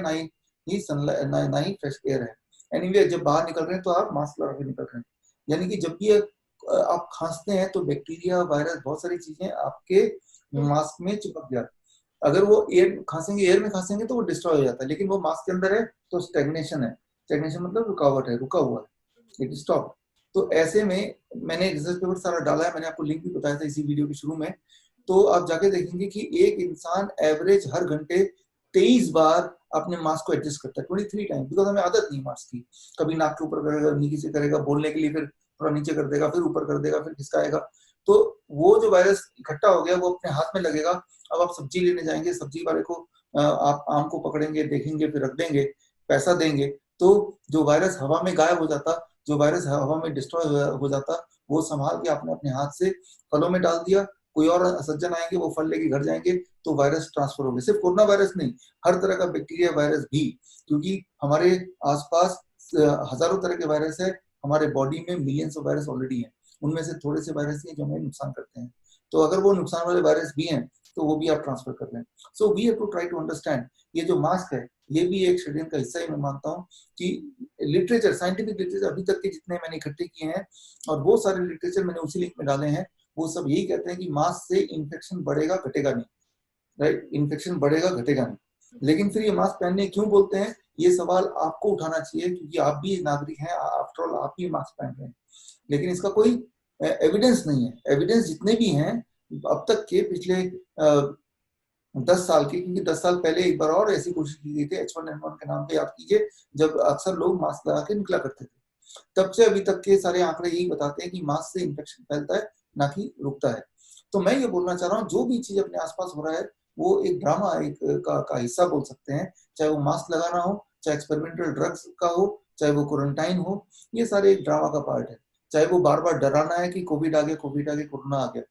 ही सनलाइट, ना ही फ्रेश एयर है। एनीवे जब बाहर निकल रहे हैं तो आप मास्क लगा के निकल रहे हैं। यानी कि जब भी आप खांसते हैं तो बैक्टीरिया, वायरस, बहुत सारी चीजें आपके मास्क में चिपक जाती है। अगर वो एयर में खांसेंगे तो वो डिस्ट्रॉय हो जाता है, लेकिन वो मास्क के अंदर है तो स्टेग्नेशन है। स्टेग्नेशन मतलब रुकावट है, रुका हुआ है, इट स्टॉप। तो ऐसे में मैंने रिसर्च पेपर सारा डाला है, मैंने आपको लिंक भी बताया था इसी वीडियो के शुरू में। तो आप जाके देखेंगे कि एक इंसान एवरेज हर घंटे 23 बार अपने मास्क को एडजस्ट करता है, 23 टाइम, बिकॉज हमें आदत नहीं मास्क की। कभी नाक के ऊपर करेगा, नीचे से करेगा, बोलने के लिए फिर थोड़ा नीचे कर देगा, फिर ऊपर कर देगा, फिर खिसकाएगा। तो वो जो वायरस इकट्ठा हो गया वो अपने हाथ में लगेगा। अब आप सब्जी लेने जाएंगे, सब्जी वाले को आप आम को पकड़ेंगे, देखेंगे, फिर रख देंगे, पैसा देंगे, तो जो वायरस हवा में गायब हो जाता, जो वायरस हवा में डिस्ट्रॉय हो जाता, वो संभाल के आपने अपने हाथ से फलों में डाल दिया। कोई और सज्जन आएंगे, वो फल लेके घर जाएंगे, तो वायरस ट्रांसफर हो गए। सिर्फ कोरोना वायरस नहीं, हर तरह का बैक्टीरिया, वायरस भी, क्योंकि हमारे आसपास हजारों तरह के वायरस है, हमारे बॉडी में मिलियंस ऑफ वायरस ऑलरेडी हैं। उनमें से थोड़े से वायरस हैं जो हमें नुकसान करते हैं, तो अगर वो नुकसान वाले वायरस भी हैं तो वो भी आप ट्रांसफर कर लें। So we have to try to understand. ये जो मास्क है ये भी एक षड्यंत्र का हिस्सा ही मैं मानता हूँ कि लिटरेचर, साइंटिफिक लिटरेचर अभी तक के जितने मैंने इकट्ठे किए हैं, और वो सारे लिटरेचर मैंने उसी लिंक में डाले हैं, वो सब यही कहते हैं कि मास्क से इन्फेक्शन बढ़ेगा घटेगा नहीं, राइट? इन्फेक्शन बढ़ेगा घटेगा नहीं। लेकिन फिर ये मास्क पहनने क्यों बोलते हैं, ये सवाल आपको उठाना चाहिए, क्योंकि आप भी नागरिक हैं, आफ्टर ऑल आप भी मास्क पहन रहे हैं। लेकिन इसका कोई एविडेंस नहीं है। एविडेंस जितने भी हैं अब तक के पिछले 10 साल के, क्योंकि 10 साल पहले एक बार और ऐसी कोशिश की गई थी H1N1 के नाम पे, याद कीजिए, जब अक्सर लोग मास्क लगा के निकला करते थे। तब से अभी तक के सारे आंकड़े यही बताते हैं कि मास्क से इन्फेक्शन फैलता है, ना कि रुकता है। तो मैं ये बोलना चाह रहा हूँ, जो भी चीज अपने आसपास हो रहा है वो एक ड्रामा, एक का हिस्सा बोल सकते हैं। चाहे वो मास्क लगाना हो, चाहे एक्सपेरिमेंटल ड्रग्स का हो, चाहे वो क्वारंटाइन हो, ये सारे एक ड्रामा का पार्ट है। चाहे वो बार बार डराना है कि कोविड आ गया, कोविड आ गया, कोरोना आ गया,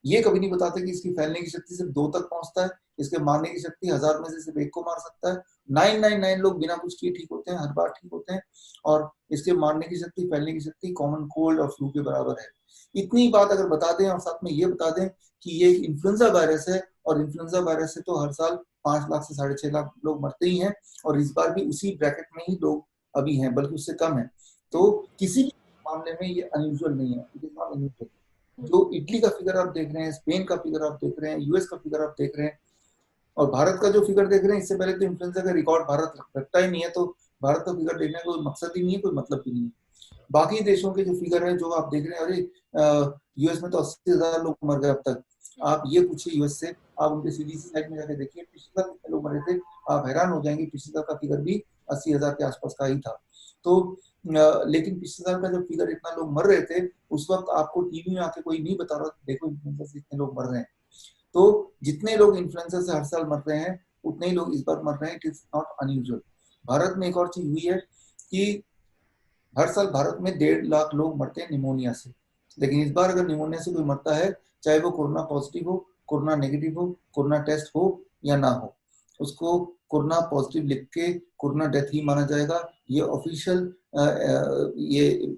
ये कभी नहीं बताते कि इसकी फैलने की शक्ति सिर्फ 2 तक पहुंचता है, इसके मारने की शक्ति 1000 में से सिर्फ 1 को मार सकता है। 999 लोग बिना कुछ किए ठीक होते हैं, हर बार ठीक होते हैं, और इसके मारने की शक्ति, फैलने की शक्ति कॉमन कोल्ड और फ्लू के बराबर है। इतनी बात अगर बता दें और साथ में ये बता दें कि ये इन्फ्लुएंजा वायरस है, और इन्फ्लुएंजा वायरस से तो हर साल 5 लाख से 6.5 लाख लोग मरते ही हैं, और इस बार भी उसी ब्रैकेट में ही लोग अभी हैं, बल्कि उससे कम है। तो किसी भी मामले में ये अनयूजुअल नहीं है, जो इटली का फिगर आप देख रहे हैं, स्पेन का फिगर आप देख रहे हैं, यूएस का फिगर आप देख रहे हैं, और भारत का जो फिगर देख रहे हैं, इससे पहले तो इन्फ्लुएंजा का रिकॉर्ड भारत रखता ही नहीं है, तो भारत का फिगर देखने का कोई मकसद ही नहीं है, कोई मतलब भी नहीं है। बाकी देशों के जो फिगर है जो आप देख रहे हैं, अरे यूएस में तो 80,000 लोग मर गए अब तक। आप ये पूछिए यूएस से, आप उनके सीडीसी साइट में जाके देखिए पिछले साल कितने लोग मरे थे, आप हैरान हो जाएंगे। पिछले साल का फिगर भी 80,000 के आसपास का ही था। तो लेकिन पिछले साल का जब फिगर इतना लोग मर रहे थे, उस वक्त आपको टीवी में आके कोई नहीं बता रहा देखो इन्फ्लुएंजा से इतने लोग मर रहे हैं। तो जितने लोग इन्फ्लुएंजा से हर साल मर रहे हैं, उतने ही लोग इस बार मर रहे हैं। It is not unusual. Bharat में एक और चीज हुई है कि हर साल भारत में 1.5 लाख लोग मरते हैं निमोनिया से, लेकिन इस बार अगर निमोनिया से कोई मरता है, चाहे वो कोरोना पॉजिटिव हो, कोरोना नेगेटिव हो, कोरोना टेस्ट हो या ना हो, उसको कोरोना पॉजिटिव लिख के कोरोना डेथ ही माना जाएगा। ये ऑफिशियल ये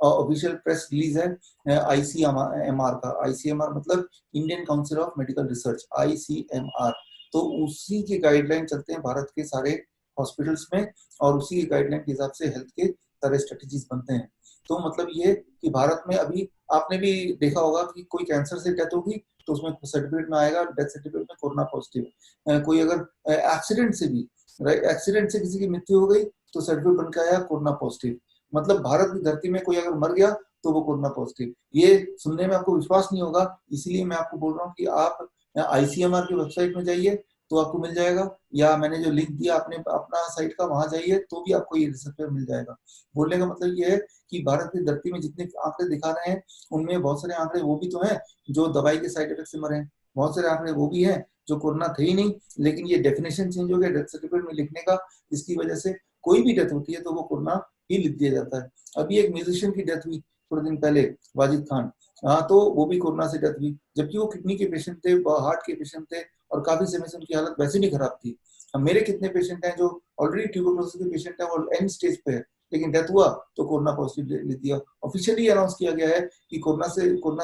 ऑफिशियल प्रेस रिलीज है आईसीएमआर का। आईसीएमआर मतलब Indian council of medical research, ICMR. तो उसी के गाइडलाइन चलते हैं भारत के सारे हॉस्पिटल्स में, और उसी के गाइडलाइन के हिसाब से हेल्थ के सारे स्ट्रेटेजीज बनते हैं। तो मतलब ये कि भारत में अभी आपने भी देखा होगा कि कोई कैंसर से डेथ होगी तो उसमें सर्टिफिकेट में आएगा, डेथ सर्टिफिकेट में कोरोना पॉजिटिव। कोई अगर एक्सीडेंट से भी, राइट, एक्सीडेंट से किसी की मृत्यु हो गई तो सर्टिफिकेट बन के आया कोरोना पॉजिटिव। मतलब भारत की धरती में कोई अगर मर गया तो वो कोरोना पॉजिटिव। ये सुनने में आपको विश्वास नहीं होगा, इसीलिए मैं आपको बोल रहा हूँ कि आप आईसीएमआर की वेबसाइट में जाइए तो आपको मिल जाएगा, या मैंने जो लिंक दिया आपने अपना साइट का, वहां जाइए तो भी आपको ये रिसर्च पेपर मिल जाएगा। बोलने का मतलब ये है कि भारत की धरती में जितने आंकड़े दिखा रहे हैं, उनमें बहुत सारे आंकड़े वो भी तो हैं जो दवाई के साइड इफेक्ट से मरे हैं, बहुत सारे आंकड़े वो भी हैं जो कोरोना थे ही नहीं, लेकिन ये डेफिनेशन चेंज हो गया डेथ सर्टिफिकेट में लिखने का, जिसकी वजह से कोई भी डेथ होती है तो वो कोरोना ही लिख दिया जाता है। अभी एक म्यूजिशियन की डेथ हुई थोड़े दिन पहले, वाजिद खान, हाँ, तो वो भी कोरोना से डेथ हुई, जबकि वो किडनी के पेशेंट थे, हार्ट के पेशेंट थे, और काफी समय से उनकी हालत वैसे भी खराब थी। अब मेरे कितने पेशेंट हैं जो ऑलरेडी ट्यूबरकुलोसिस के पेशेंट हैं, वो एंड स्टेज पे है, लेकिन डेथ हुआ तो कोरोना पॉजिटिव ले दिया। ऑफिशियली अनाउंस किया गया है कि कोरोना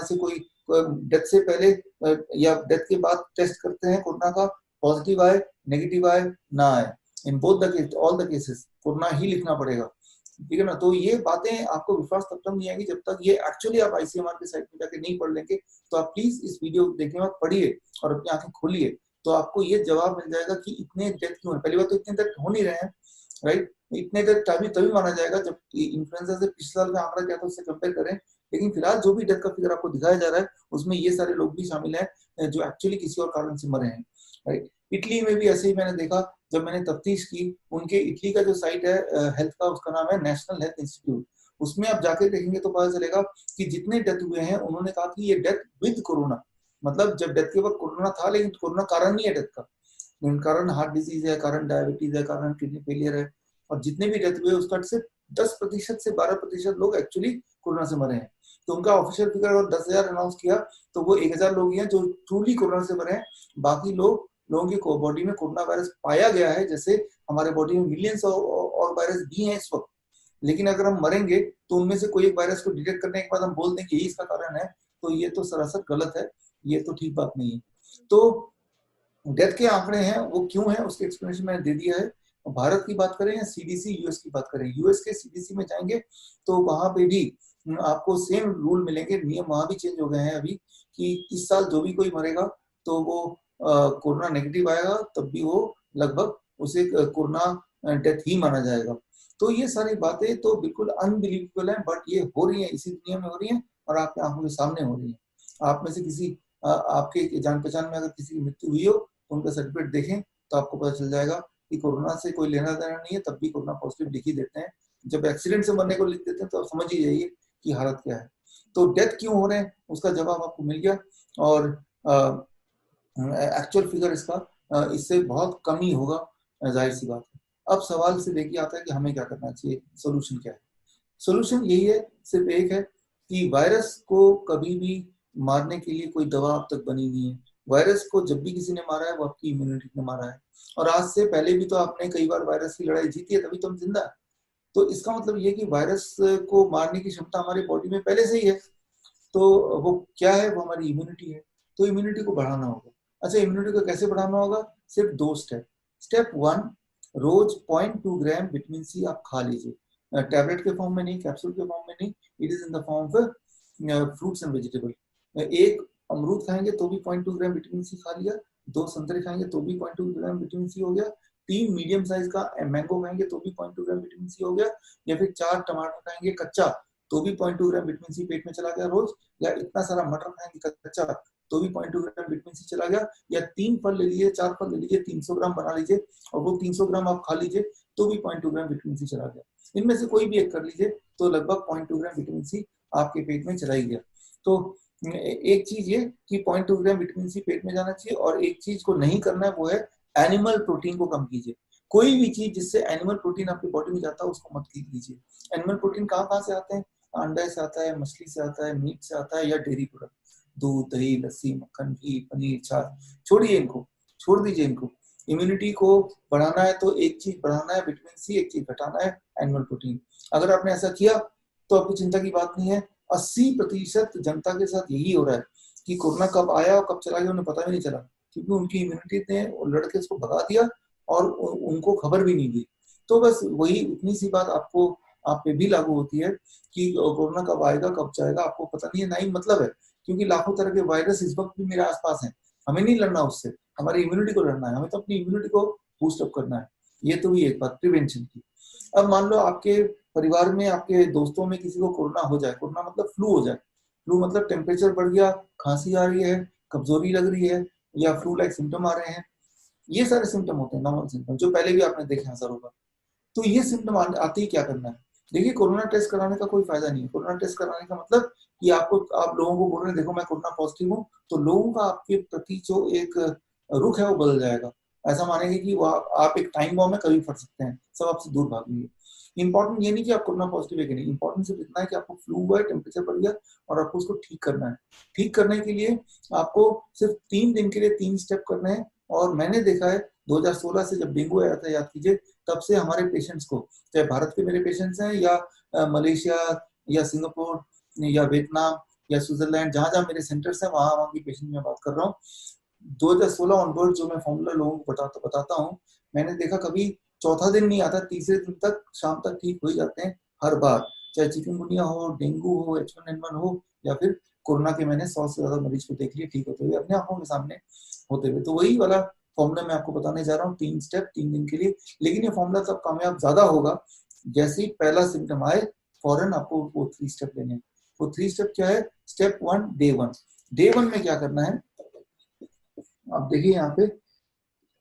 से कोई डेथ से पहले या डेथ के बाद टेस्ट करते हैं कोरोना का, पॉजिटिव आए नेगेटिव आए ना आए, in both the case, all the cases corona ही लिखना पड़ेगा। ठीक है ना। तो ये बातें आपको विश्वास तब तक नहीं आएगी जब तक ये एक्चुअली आप आईसीएमआर की साइट में जाके नहीं पढ़ लेंगे। तो आप प्लीज इस वीडियो देखने के बाद पढ़िए और अपनी आंखें खोलिए, तो आपको ये जवाब मिल जाएगा कि इतने डेथ क्यों है। पहली बात तो इतने डेथ हो नहीं रहे हैं, राइट। इतने डेथ तभी तभी माना जाएगा जब इन्फ्लुएंजा से पिछले साल का आंकड़ा क्या था उससे कंपेयर करें। लेकिन फिलहाल जो भी डेथ का फिगर आपको दिखाया जा रहा है उसमें ये सारे लोग भी शामिल हैं जो एक्चुअली किसी और कारण से मरे हैं, राइट। इटली में भी ऐसे ही मैंने देखा, जब मैंने तफ्तीश की, उनके इटली का जो साइट है हेल्थ का, उसका नाम है नेशनल हेल्थ इंस्टीट्यूट। उसमें आप जाके देखेंगे तो पता चलेगा कि जितने डेथ हुए हैं, उन्होंने कहा कि ये डेथ विद कोरोना, मतलब जब डेथ के वक्त कोरोना था, लेकिन कोरोना कारण नहीं है डेथ का, कारण हार्ट डिजीज है, कारण डायबिटीज है, कारण किडनी फेलियर है। और जितने भी डेथ हुए उसका सिर्फ 10% से 12% लोग एक्चुअली कोरोना से मरे हैं। तो उनका ऑफिशियल फिगर और 10,000 अनाउंस किया तो वो 1,000 लोग ही हैं जो ट्रूली कोरोना से मरे हैं। बाकी लोगों की बॉडी में कोरोना वायरस पाया गया है, जैसे हमारे बॉडी में मिलियंस और वायरस भी हैं इस वक्त, लेकिन अगर हम मरेंगे तो उनमें से कोई एक वायरस को डिटेक्ट करने के बाद हम बोल दें कि यही इसका कारण है, तो ये तो सरासर गलत है, ये तो ठीक बात नहीं है। तो डेथ के आंकड़े हैं वो क्यों है उसके एक्सप्लेनेशन मैंने दे दिया है। भारत की बात करें या सीडीसी यूएस की बात करें, यूएस के सीडीसी में जाएंगे तो वहां पे भी आपको सेम रूल मिलेंगे, नियम वहां भी चेंज हो गए हैं अभी, कि इस साल जो भी कोई मरेगा तो वो कोरोना नेगेटिव आएगा तब भी वो लगभग उसे कोरोना डेथ ही माना जाएगा। तो ये सारी बातें तो बिल्कुल अनबिलीवेबल है, बट ये हो रही है, इसी दुनिया में हो रही है और आपकी आंखों के सामने हो रही है। आप में से किसी आपके जान पहचान में अगर किसी की मृत्यु हुई हो, उनका सर्टिफिकेट देखें तो आपको पता चल जाएगा कि कोरोना से कोई लेना देना नहीं है, तब भी कोरोना पॉजिटिव लिख ही देते हैं। जब एक्सीडेंट से मरने को लिख देते हैं तो आप समझ ही जाइए कि हालत क्या है। तो डेथ क्यों हो रहे हैं उसका जवाब आपको मिल गया, और एक्चुअल फिगर इसका इससे बहुत कम ही होगा, जाहिर सी बात है। अब सवाल से देखिए आता है कि हमें क्या करना चाहिए, सोल्यूशन क्या है। सोल्यूशन यही है, सिर्फ एक है, कि वायरस को कभी भी मारने के लिए कोई दवा अब तक बनी नहीं है। वायरस को जब भी किसी ने मारा है वो आपकी इम्यूनिटी ने मारा है, और आज से पहले भी तो आपने कई बार वायरस की लड़ाई जीती है, तभी तो हम जिंदा है। तो इसका मतलब ये कि वायरस को मारने की क्षमता हमारी बॉडी में पहले से ही है। तो वो क्या है, वो हमारी इम्यूनिटी है। तो इम्यूनिटी को बढ़ाना होगा। अच्छा, इम्यूनिटी को कैसे बढ़ाना होगा? सिर्फ 2 स्टेप। स्टेप 1, रोज 0.2 ग्राम विटामिन सी आप खा लीजिए, टैबलेट के फॉर्म में नहीं, कैप्सूल के फॉर्म में नहीं, it is in the form of fruits and vegetable. एक अमरूद खाएंगे तो भी 0.2 ग्राम विटामिन सी खा लिया, 2 संतरे खाएंगे तो भी 0.2 ग्राम विटामिन सी हो गया, 3 मीडियम साइज का मैंगो खाएंगे तो भी 0.2 ग्राम विटामिन सी हो गया, या फिर 4 टमाटर खाएंगे कच्चा तो भी 0.2 ग्राम विटामिन सी पेट में चला गया रोज, या इतना सारा मटर खाएंगे कच्चा तो भी 0.2 ग्राम विटामिन सी चला गया, या 3 फल ले लीजिए, 4 फल ले लीजिए, 300 ग्राम बना लीजिए और वो 300 ग्राम आप खा लीजिए तो भी 0.2 ग्राम विटामिन सी चला गया। इनमें से कोई भी एक कर लीजिए तो लगभग 0.2 ग्राम विटामिन सी आपके पेट में चला ही गया। तो एक चीज ये कि 0.2 ग्राम विटामिन सी पेट में जाना चाहिए, और एक चीज को नहीं करना है वो है एनिमल प्रोटीन को कम कीजिए। कोई भी चीज जिससे एनिमल प्रोटीन आपकी बॉडी में जाता है उसको मत कीजिए। एनिमल प्रोटीन कहाँ कहाँ से आते हैं? अंडे से आता है, मछली से आता है, मीट से आता है, या डेयरी प्रोडक्ट, दूध, दही, लस्सी, मक्खन, घी, पनीर, छाछ। छोड़िए इनको, छोड़ दीजिए इनको। इम्यूनिटी को बढ़ाना है तो एक चीज बढ़ाना है विटामिन सी, एक चीज घटाना है एनिमल प्रोटीन। अगर आपने ऐसा किया तो आपकी चिंता की बात नहीं है। 80% जनता के साथ यही हो रहा है कि कोरोना कब आया और कब चला गया उन्हें पता भी नहीं चला, क्योंकि उनकी इम्यूनिटी ने लड़के उसको भगा दिया और उनको खबर भी नहीं दी। तो बस वही उतनी सी बात आपको, आप पे भी लागू होती है कि कोरोना कब आएगा कब जाएगा आपको पता नहीं है, ना ही मतलब है, क्योंकि लाखों तरह के वायरस इस वक्त भी मेरे आसपास हैं। हमें नहीं लड़ना उससे, हमारी इम्यूनिटी को लड़ना है, हमें तो अपनी इम्यूनिटी को बूस्ट अप करना है। ये तो भी एक बात प्रिवेंशन की। अब मान लो आपके परिवार में, आपके दोस्तों में किसी को कोरोना हो जाए, कोरोना मतलब फ्लू हो जाए, फ्लू मतलब टेम्परेचर बढ़ गया, खांसी आ रही है, कमजोरी लग रही है, या फ्लू लाइक सिम्टम आ रहे हैं, ये सारे सिम्टम होते हैं नॉर्मल सिम्टम जो पहले भी आपने देखे हैं सरों पर। तो ये सिम्टम आते ही क्या करना है? देखिए, कोरोना टेस्ट कराने का कोई फायदा नहीं है। कोरोना टेस्ट कराने का मतलब कि आपको, आप लोगों को बोल रहे हैं देखो मैं कोरोना पॉजिटिव हूँ, तो लोगों का आपके प्रति जो एक रुख है वो बदल जाएगा। ऐसा मानेंगे कि वो आप एक टाइम बॉम्ब में कभी फट सकते हैं, सब आपसे दूर भागेंगे। इंपॉर्टेंट ये नहीं कि आप कोरोना पॉजिटिव है कि नहीं, इंपॉर्टेंट सिर्फ इतना है कि आपको फ्लू हुआ है, टेम्परेचर बढ़ गया और आपको उसको ठीक करना है। ठीक करने के लिए आपको सिर्फ 3 दिन के लिए 3 स्टेप करने हैं। और मैंने देखा है 2016 से जब डेंगू आया था, याद कीजिए, तब से हमारे पेशेंट्स को, चाहे भारत के मेरे पेशेंट्स हैं या मलेशिया या सिंगापुर या वियतनाम या स्विट्जरलैंड, जहां जहां मेरे सेंटर्स हैं वहां वहां की पेशेंट में बात कर रहा हूँ। 2016 ऑनवर्ड जो मैं फॉर्मूला लोगों को बताता हूँ, मैंने देखा कभी चौथा दिन नहीं आता, तीसरे दिन तक शाम तक ठीक हो जाते हैं हर बार, चाहे चिकनगुनिया हो, डेंगू हो, H1N1 हो, या फिर कोरोना के मैंने 100 से ज्यादा मरीज को देख लिया ठीक होते हुए अपने आंखों के सामने होते हुए। तो वही वाला फॉर्मूला मैं आपको बताने जा रहा हूँ, 3 स्टेप 3 दिन के लिए। लेकिन ये फॉर्मूला तब कामयाब ज्यादा होगा जैसे ही पहला सिम्टम आए फौरन आपको वो 3 स्टेप लेने हैं। वो 3 स्टेप क्या है? Step 1, day 1। डे 1 में क्या करना है, आप देखिए यहाँ पे,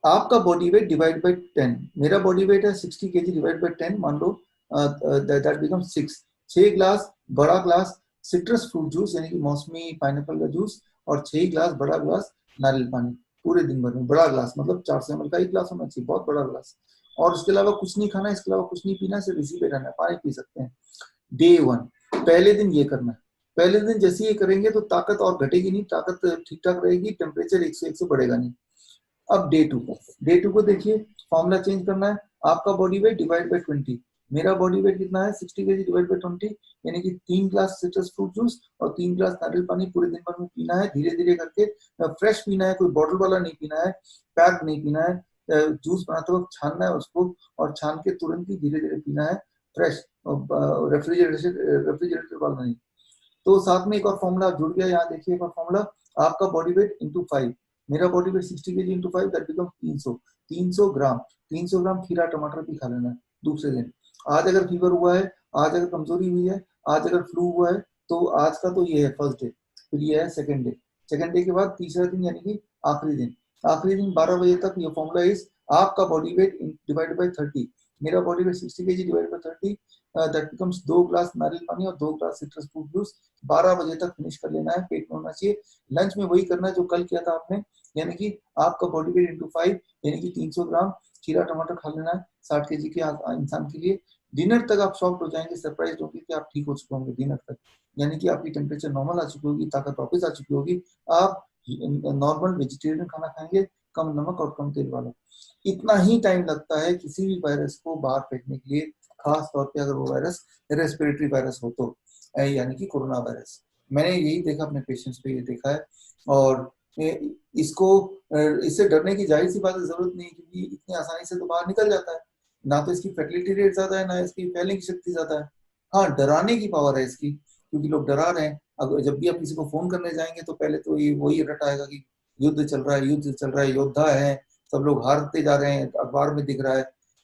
आपका बॉडी वेट डिवाइड बाय 10। मेरा बॉडी वेट है 60 केजी डिवाइड बाय 10, मान लो दैट बिकम 6। 6 ग्लास बड़ा ग्लास सिट्रस फ्रूट जूस यानी कि मौसमी पाइनएप्पल का जूस, और 6 ग्लास बड़ा ग्लास नारियल पानी पूरे दिन भर में। बड़ा ग्लास मतलब 400 ml का एक ग्लास होना चाहिए, बहुत बड़ा ग्लास। और इसके अलावा कुछ नहीं खाना, इसके अलावा कुछ नहीं पीना, सिर्फ इसी पे रहना है, पानी पी सकते हैं। डे 1 पहले दिन ये करना है। पहले दिन जैसे ये करेंगे तो ताकत और घटेगी नहीं, ताकत ठीक ठाक रहेगी, टेम्परेचर 101 से बढ़ेगा नहीं। अब डे 2 को देखिए, फॉर्मूला चेंज करना है। आपका बॉडी वेट डिवाइड बाय 20। मेरा बॉडी वेट कितना है? 60 केजी डिवाइड बाय 20, यानी कि 3 ग्लास सिट्रस फ्रूट जूस और 3 ग्लास नारियल पानी पूरे दिन भर में पीना है, धीरे धीरे करके। फ्रेश पीना है, कोई बॉटल वाला नहीं पीना है, पैक नहीं पीना है। जूस बनाते वक्त छानना है उसको, और छान के तुरंत ही धीरे धीरे पीना है, फ्रेश, रेफ्रिजरेटर वाला नहीं। तो साथ में एक और फॉर्मूला जुड़ गया, यहाँ देखिए एक और फॉर्मूला, आपका बॉडी वेट इंटू 5। मेरा body weight 60 KG into 5 that become 300। 300 ग्राम खीरा टमाटर भी खा लेना है दूसरे दिन। आज अगर फीवर हुआ है, आज अगर कमजोरी हुई है, आज अगर फ्लू हुआ है, तो आज का तो ये है फर्स्ट डे, फिर ये है सेकंड डे। सेकंड डे के बाद तीसरा दिन यानी कि आखिरी दिन। आखिरी दिन 12 बजे तक ये फॉर्मूला इज आपका बॉडी वेट डिवाइड बाय 30। मेरा body weight 60 KG divide by 30 that becomes 2 glass नारियल पानी और 2 ग्लास सिट्रस फ्रूट जूस। 12 बजे तक फिनिश कर लेना है, पेट में होना चाहिए। लंच में वही करना है जो कल किया था आपने, यानी कि आपका बॉडी वेट इंटू 5 यानी कि 300 ग्राम खीरा टमाटर खा लेना है 60 केजी के इंसान के लिए। डिनर तक आप शॉक्ड हो जाएंगे, सरप्राइज होंगे कि आप ठीक हो चुके होंगे डिनर तक, यानी कि आपकी टेम्परेचर नॉर्मल आ चुकी होगी, ताकत वापस आ चुकी होगी। आप नॉर्मल वेजिटेरियन खाना खाएंगे, कम नमक और कम तेल वाला। इतना ही टाइम लगता है किसी भी वायरस को बाहर फेंकने के लिए, खास तौर पे अगर वो वायरस रेस्पिरेटरी वायरस हो तो, यानी कि कोरोना वायरस। मैंने यही देखा अपने पेशेंट्स पे, ये देखा है। और इसको, इससे डरने की जाहिर सी बात है, जरूरत नहीं, क्योंकि इतनी आसानी से तो बाहर निकल जाता है। ना तो इसकी फर्टिलिटी रेट ज्यादा है, ना इसकी फैलने की शक्ति ज्यादा है। हाँ, डराने की पावर है इसकी। क्योंकि लोग डरा रहे हैं। अगर जब भी आप किसी को फोन करने जाएंगे तो पहले तो ये वही रट आएगा कि युद्ध चल रहा है, युद्ध चल रहा है, योद्धा है, सब लोग हारते जा रहे हैं, अखबार में दिख रहा है,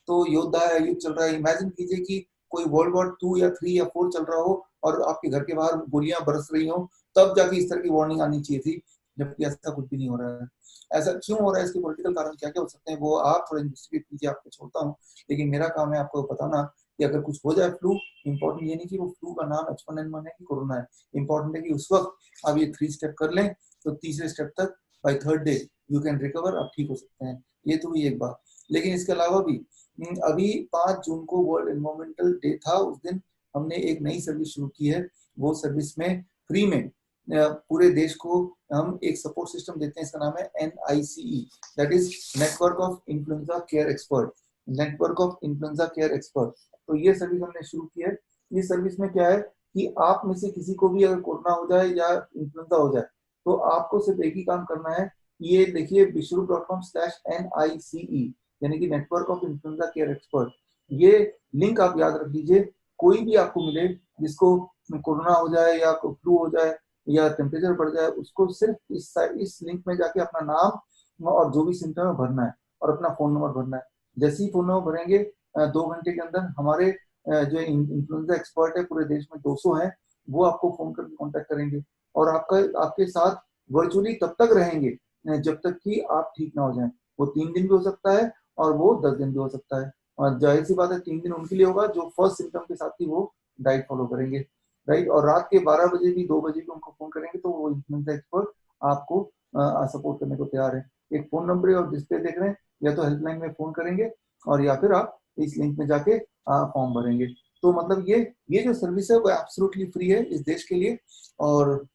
तो योद्धा है, युद्ध चल रहा है। इमेजिन कीजिए कि कोई वर्ल्ड वॉर 2 या 3 या 4 चल रहा हो और आपके घर के बाहर गोलियां बरस रही हो, तब जाके इस तरह की वार्निंग आनी चाहिए थी, जबकि ऐसा कुछ भी नहीं हो रहा है। ऐसा क्यों हो रहा है, इसके पॉलिटिकल कारण क्या क्या हो सकते हैं, वो आप थोड़ा इन्वेस्टिगेट कीजिए, आपको छोड़ता हूँ। लेकिन मेरा काम है आपको बताना कि अगर कुछ हो जाए फ्लू, इंपॉर्टेंट ये नहीं कि वो फ्लू का नाम H1N1 है कि कोरोना है, इंपॉर्टेंट है कि उस वक्त आप ये 3 स्टेप कर लें तो तीसरे स्टेप तक by third day you can recover, आप ठीक हो सकते हैं। ये तो हुई एक बात। लेकिन इसके अलावा भी अभी 5 जून को वर्ल्ड एनवायरमेंटल डे था, उस दिन हमने एक नई सर्विस शुरू की है। वो सर्विस में फ्री में पूरे देश को हम एक सपोर्ट सिस्टम देते हैं, इसका नाम है NICE, that is network of influenza care expert, network of influenza care expert. तो ये सर्विस हमने शुरू की है। इस सर्विस में क्या है कि आप में से किसी को भी अगर कोरोना हो जाए या इन्फ्लुएंजा हो जाए तो आपको सिर्फ एक ही काम करना है, ये देखिए wishroom.com/NICE, यानी कि network of influenza care expert. ये लिंक आप याद रख लीजिए, कोई भी आपको मिले जिसको कोरोना हो जाए या फ्लू हो जाए या टेम्परेचर बढ़ जाए, उसको सिर्फ इस लिंक में जाके अपना नाम और जो भी सिम्टम है भरना है और अपना फोन नंबर भरना है। जैसे ही फोन नंबर भरेंगे 2 घंटे के अंदर हमारे जो इन्फ्लुएंजा एक्सपर्ट है पूरे देश में 200 हैं, वो आपको फोन करके कांटेक्ट करेंगे और आपके साथ वर्चुअली तब तक रहेंगे जब तक कि आप ठीक ना हो जाएं। वो 3 दिन भी हो सकता है और वो 10 दिन भी हो सकता है। और जाहिर सी बात है 3 दिन उनके लिए होगा जो फर्स्ट सिम्टम के साथ ही वो डाइट फॉलो करेंगे, राइट। और रात के 12 बजे भी 2 बजे भी उनको फोन करेंगे तो वो इन्फ्लुएंजा एक्सपर्ट आपको सपोर्ट करने को तैयार है। एक फोन नंबर और डिस्प्ले देख रहे हैं, या तो हेल्पलाइन में फोन करेंगे और या फिर आप इस लिंक में जाके फॉर्म भरेंगे। तो मतलब ये जो सर्विस है वो एब्सोल्युटली फ्री है इस देश के लिए, और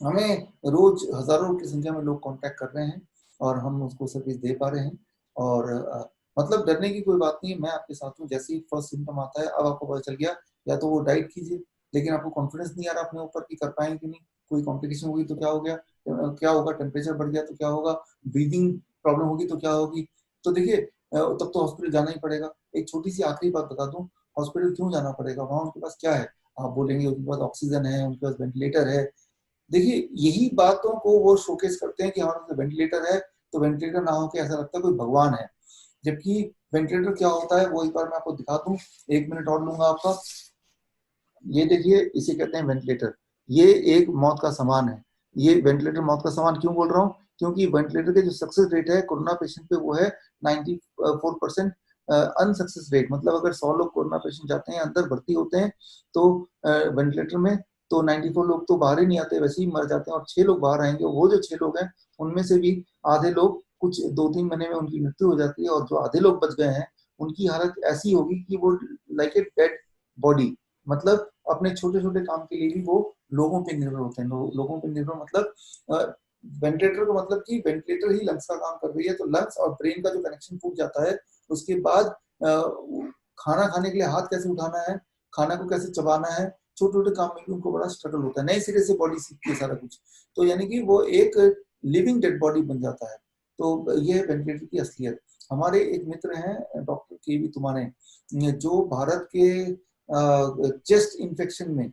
हमें रोज हजारों की संख्या में लोग कांटेक्ट कर रहे हैं और हम उसको सर्विस दे पा रहे हैं। और मतलब डरने की कोई बात नहीं है, मैं आपके साथ हूँ। जैसे ही फर्स्ट सिम्टम आता है, अब आपको पता चल गया, या तो वो डाइट कीजिए, लेकिन आपको कॉन्फिडेंस नहीं आ रहा अपने ऊपर कि कर पाएंगे कि नहीं, कोई कॉम्प्लिकेशन होगी तो क्या हो गया, क्या होगा, टेम्परेचर बढ़ गया तो क्या होगा, ब्रीदिंग प्रॉब्लम होगी तो क्या होगी। तो देखिए तब तो हॉस्पिटल जाना ही पड़ेगा। एक छोटी सी आखिरी बात बता दूं, हॉस्पिटल क्यों जाना पड़ेगा, वहां उनके पास क्या है, आप बोलेंगे उनके पास ऑक्सीजन है, उनके पास वेंटिलेटर है। देखिए यही बातों को वो शोकेस करते हैं कि हमारे पास वेंटिलेटर है, तो वेंटिलेटर ना हो के ऐसा लगता है कोई भगवान है। जबकि वेंटिलेटर क्या होता है वो एक बार मैं आपको दिखा दूं, 1 मिनट और लूंगा आपका। ये देखिए, इसे कहते हैं वेंटिलेटर। ये एक मौत का सामान है। ये वेंटिलेटर मौत का सामान क्यों बोल रहा हूँ, क्योंकि वेंटिलेटर के जो सक्सेस रेट है कोरोना पेशेंट पे वो है 94% अनसक्सेस रेट। मतलब अगर 100 लोग कोरोना पेशेंट जाते हैं अंदर भर्ती होते हैं तो वेंटिलेटर में, तो 94 लोग तो बाहर ही नहीं आते, वैसे ही मर जाते हैं, और 6 लोग बाहर आएंगे। वो जो 6 लोग हैं उनमें से भी आधे लोग कुछ 2-3 महीने में उनकी मृत्यु हो जाती है, और जो आधे लोग बच गए हैं उनकी हालत ऐसी होगी कि वो लाइक ए डेड बॉडी, मतलब अपने छोटे छोटे काम के लिए भी वो लोगों पे निर्भर होते हैं। लोगों पे निर्भर मतलब वेंटिलेटर का मतलब कि वेंटिलेटर ही लंग्स का काम कर रही है, तो लंग्स और ब्रेन का जो कनेक्शन टूट जाता है, उसके बाद खाना खाने के लिए हाथ कैसे उठाना है, खाना को कैसे चबाना है, छोटे छोटे काम में भी उनको बड़ा स्ट्रगल होता है, नए सिरे से बॉडी सीखती है सारा कुछ। तो यानी कि वो एक लिविंग डेड बॉडी बन जाता है। तो ये है वेंटिलेटर की असलियत। हमारे एक मित्र हैं डॉक्टर KV तुमाने, जो भारत के चेस्ट इन्फेक्शन में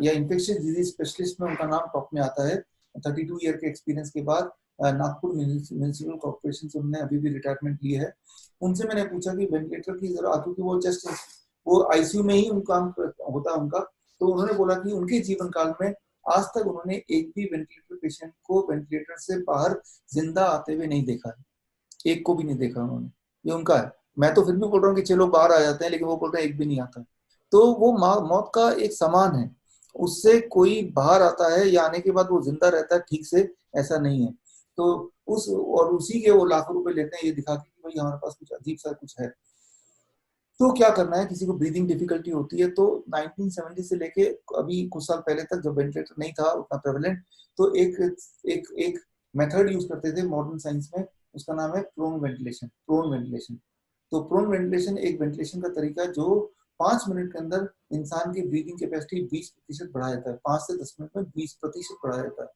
या इन्फेक्शियस डिजीज स्पेशलिस्ट में उनका नाम टॉप में आता है। 32 ईयर के एक्सपीरियंस के बाद नागपुर म्यूनिसिपल कॉर्पोरेशन से उन्होंने अभी भी रिटायरमेंट ली है। उनसे मैंने पूछा कि वेंटिलेटर की जरूरत, क्योंकि वो चेस्ट वो आईसीयू में ही उनका होता है उनका, तो उन्होंने बोला कि उनके जीवन काल में आज तक उन्होंने एक भी वेंटिलेटर पेशेंट को वेंटिलेटर से बाहर जिंदा आते हुए नहीं देखा है, एक को भी नहीं देखा उन्होंने। ये उनका है। मैं तो फिर भी बोल रहा हूँ कि 6 लोग बाहर आ जाते हैं, लेकिन वो बोल रहे हैं एक भी नहीं आता। तो वो मौत का एक समान है, उससे कोई बाहर आता है या आने के बाद वो जिंदा रहता है ठीक से, ऐसा नहीं है। तो उस और उसी के वो लाखों रुपए लेते हैं ये दिखा के कि भाई हमारे पास कुछ अजीब सा कुछ है। तो क्या करना है, किसी को ब्रीदिंग डिफिकल्टी होती है तो 1970 से लेके अभी कुछ साल पहले तक जब वेंटिलेटर नहीं था उतना प्रेवलेंट, तो एक मेथड यूज करते थे मॉडर्न साइंस में, उसका नाम है प्रोन वेंटिलेशन। प्रोन वेंटिलेशन, तो प्रोन वेंटिलेशन एक वेंटिलेशन का तरीका है जो 5 मिनट के अंदर इंसान की ब्रीदिंग कैपेसिटी 20% बढ़ा देता है। 5 से 10 मिनट में 20% बढ़ा देता है।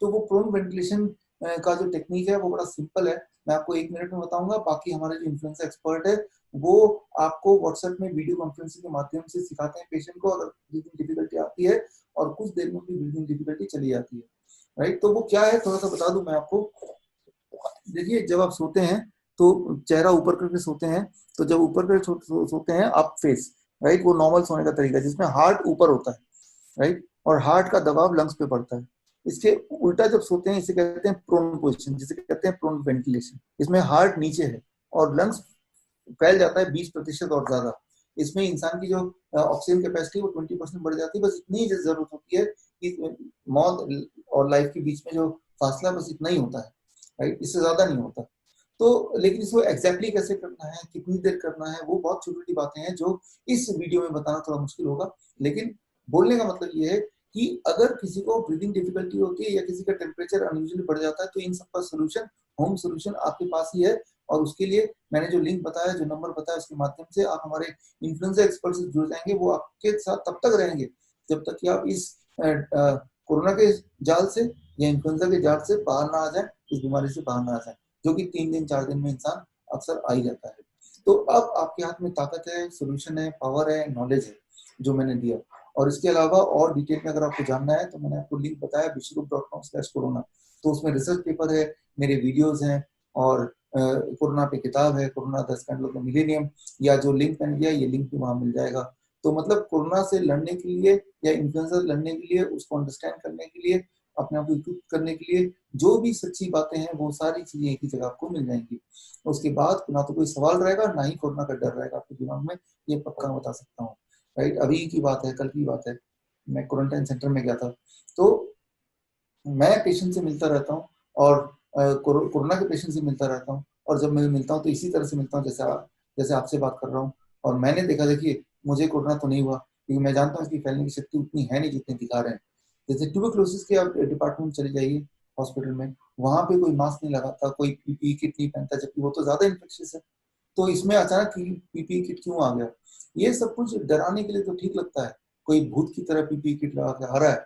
तो वो प्रोन वेंटिलेशन का जो टेक्निक है वो बड़ा सिंपल है, मैं आपको 1 मिनट में बताऊंगा। बाकी हमारे जो इन्फ्लुएंजा एक्सपर्ट है वो आपको व्हाट्सएप में वीडियो कॉन्फ्रेंसिंग के माध्यम से सिखाते हैं पेशेंट को, अगर ब्रीदिंग डिफिकल्टी आती है और कुछ देर में भी ब्रीदिंग डिफिकल्टी चली जाती है, राइट। तो वो क्या है थोड़ा सा बता दूं मैं आपको। देखिए जब आप सोते हैं तो चेहरा ऊपर करके सोते हैं, तो जब ऊपर करके सोते हैं आप फेस, राइट, वो नॉर्मल सोने का तरीका है जिसमें हार्ट ऊपर होता है, राइट, और हार्ट का दबाव लंग्स पे पड़ता है। इसके उल्टा जब सोते हैं इसे कहते हैं प्रोन पोजिशन, जिसे कहते हैं प्रोन वेंटिलेशन। इसमें हार्ट नीचे है और लंग्स फैल जाता है 20% और ज्यादा। इसमें इंसान की जो ऑक्सीजन कैपेसिटी वो 20% बढ़ जाती है। बस इतनी जरूरत होती है कि मौत और लाइफ के बीच में जो फासला बस इतना ही होता है, राइट, इससे ज्यादा नहीं होता। तो लेकिन इसको एग्जैक्टली कैसे करना है, कितनी देर करना है, वो बहुत छोटी छोटी बातें हैं जो इस वीडियो में बताना थोड़ा मुश्किल होगा। लेकिन बोलने का मतलब ये है कि अगर किसी को ब्रीदिंग डिफिकल्टी होती है या किसी का टेम्परेचर अनयूजुअली बढ़ जाता है तो इन सब का सोल्यूशन, होम सोल्यूशन आपके पास ही है। और उसके लिए मैंने जो लिंक बताया, जो नंबर बताया, उसके माध्यम से आप हमारे इन्फ्लुएंजा एक्सपर्ट से जुड़ जाएंगे। वो आपके साथ तब तक रहेंगे जब तक कि आप इस कोरोना के जाल से या इन्फ्लुएंजा के जाल से बाहर ना आ जाए, इस बीमारी से बाहर ना आ जाए, जो कि 3 दिन 4 दिन में इंसान अक्सर आ ही जाता है। तो अब आपके हाथ में ताकत है, सोल्यूशन है, पावर है, नॉलेज है जो मैंने दिया। और इसके अलावा और डिटेल में अगर आपको जानना है तो मैंने आपको लिंक बताया विश्वरूप.com/कोरोना। तो उसमें रिसर्च पेपर है, मेरे वीडियोज हैं, और कोरोना पे किताब है, corona the scandal of the millennium, या जो लिंक मैंने दिया ये लिंक भी वहां मिल जाएगा। तो मतलब कोरोना से लड़ने के लिए या इन्फ्लुएंजा से लड़ने के लिए, उसको अंडरस्टैंड करने के लिए, अपने आप को इक्विप करने के लिए जो भी सच्ची बातें हैं वो सारी चीजें एक ही जगह आपको मिल जाएंगी। उसके बाद ना तो कोई सवाल रहेगा, ना ही कोरोना का डर रहेगा आपके दिमाग में, ये पक्का बता सकता हूँ, राइट। अभी की बात है, कल की बात है, मैं क्वारंटाइन सेंटर में गया था, तो मैं पेशेंट से मिलता रहता हूँ और कोरोना के पेशेंट से मिलता रहता हूँ। और जब मैं मिलता हूँ तो इसी तरह से मिलता हूँ जैसे आपसे बात कर रहा हूँ। और मैंने देखा, देखिए मुझे कोरोना तो नहीं हुआ क्योंकि मैं जानता हूँ इसकी फैलने की शक्ति उतनी है नहीं जितनी दिखा रहे हैं। जैसे ट्यूबरक्लोसिस के आप डिपार्टमेंट चले जाइए हॉस्पिटल में, वहां पे कोई मास्क नहीं लगाता, कोई पीपीई किट नहीं पहनता, जबकि वो तो ज्यादा इन्फेक्शियस है। तो इसमें अचानक पीपीई किट क्यों आ गया? ये सब कुछ डराने के लिए तो ठीक लगता है, कोई भूत की तरह पीपीई किट लगा के आ रहा है,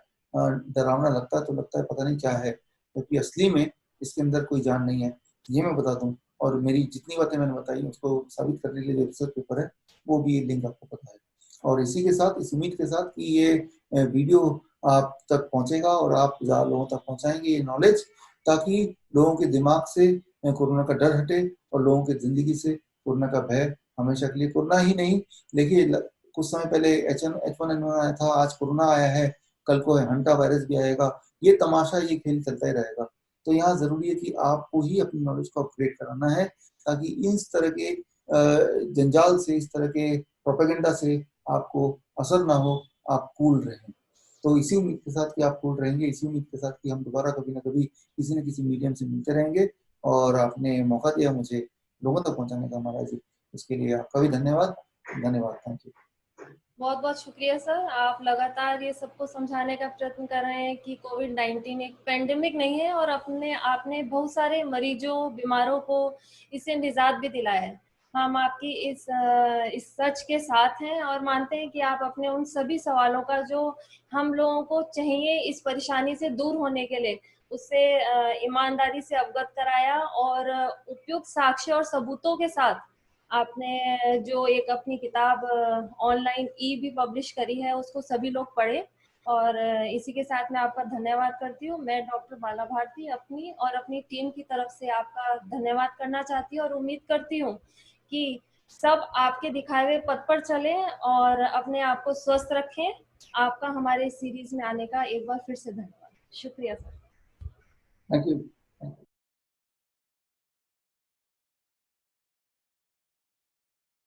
डरावना लगता है, तो लगता है पता नहीं क्या है, क्योंकि असली में इसके अंदर कोई जान नहीं है, ये मैं बता दूं। और मेरी जितनी बातें मैंने बताई उसको साबित करने के लिए जो रिसर्च पेपर है वो भी लिंक आपको पता है। और इसी के साथ, इस उम्मीद के साथ कि ये वीडियो आप तक पहुंचेगा और आप ज्यादा लोगों तक पहुंचाएंगे ये नॉलेज, ताकि लोगों के दिमाग से कोरोना का डर हटे और लोगों की जिंदगी से कोरोना का भय हमेशा के लिए। कोरोना ही नहीं, देखिए कुछ समय पहले H1N1 आया था, आज कोरोना आया है, कल को हंटा वायरस भी आएगा। ये तमाशा, ये खेल चलता ही रहेगा। तो यहाँ जरूरी है कि आपको ही अपनी नॉलेज को अपग्रेड कराना है, ताकि इस तरह के जंजाल से, इस तरह के प्रोपेगेंडा से आपको असर ना हो, आप कूल रहें। तो इसी उम्मीद के साथ कि आप कूल रहेंगे, इसी उम्मीद के साथ कि हम दोबारा कभी ना कभी किसी न किसी मीडियम से मिलते रहेंगे। और आपने मौका दिया मुझे लोगों तक पहुंचाने का महाराज जी, उसके लिए आपका भी धन्यवाद। धन्यवाद, थैंक यू। बहुत बहुत शुक्रिया सर, आप लगातार ये सबको समझाने का प्रयत्न कर रहे हैं कि कोविड-19 एक पेंडेमिक नहीं है, और अपने आपने बहुत सारे मरीजों, बीमारों को इससे निजात भी दिलाया है। हम आपकी इस सच के साथ हैं और मानते हैं कि आप अपने उन सभी सवालों का जो हम लोगों को चाहिए इस परेशानी से दूर होने के लिए, उससे ईमानदारी से अवगत कराया, और उपयुक्त साक्ष्य और सबूतों के साथ आपने जो एक अपनी किताब ऑनलाइन ई भी पब्लिश करी है उसको सभी लोग पढ़े। और इसी के साथ मैं आपका धन्यवाद करती हूँ। मैं डॉक्टर बाला भारती अपनी और अपनी टीम की तरफ से आपका धन्यवाद करना चाहती हूँ, और उम्मीद करती हूँ कि सब आपके दिखाए हुए पथ पर चलें और अपने आप को स्वस्थ रखें। आपका हमारे सीरीज में आने का एक बार फिर से धन्यवाद। शुक्रिया सर। Thank you.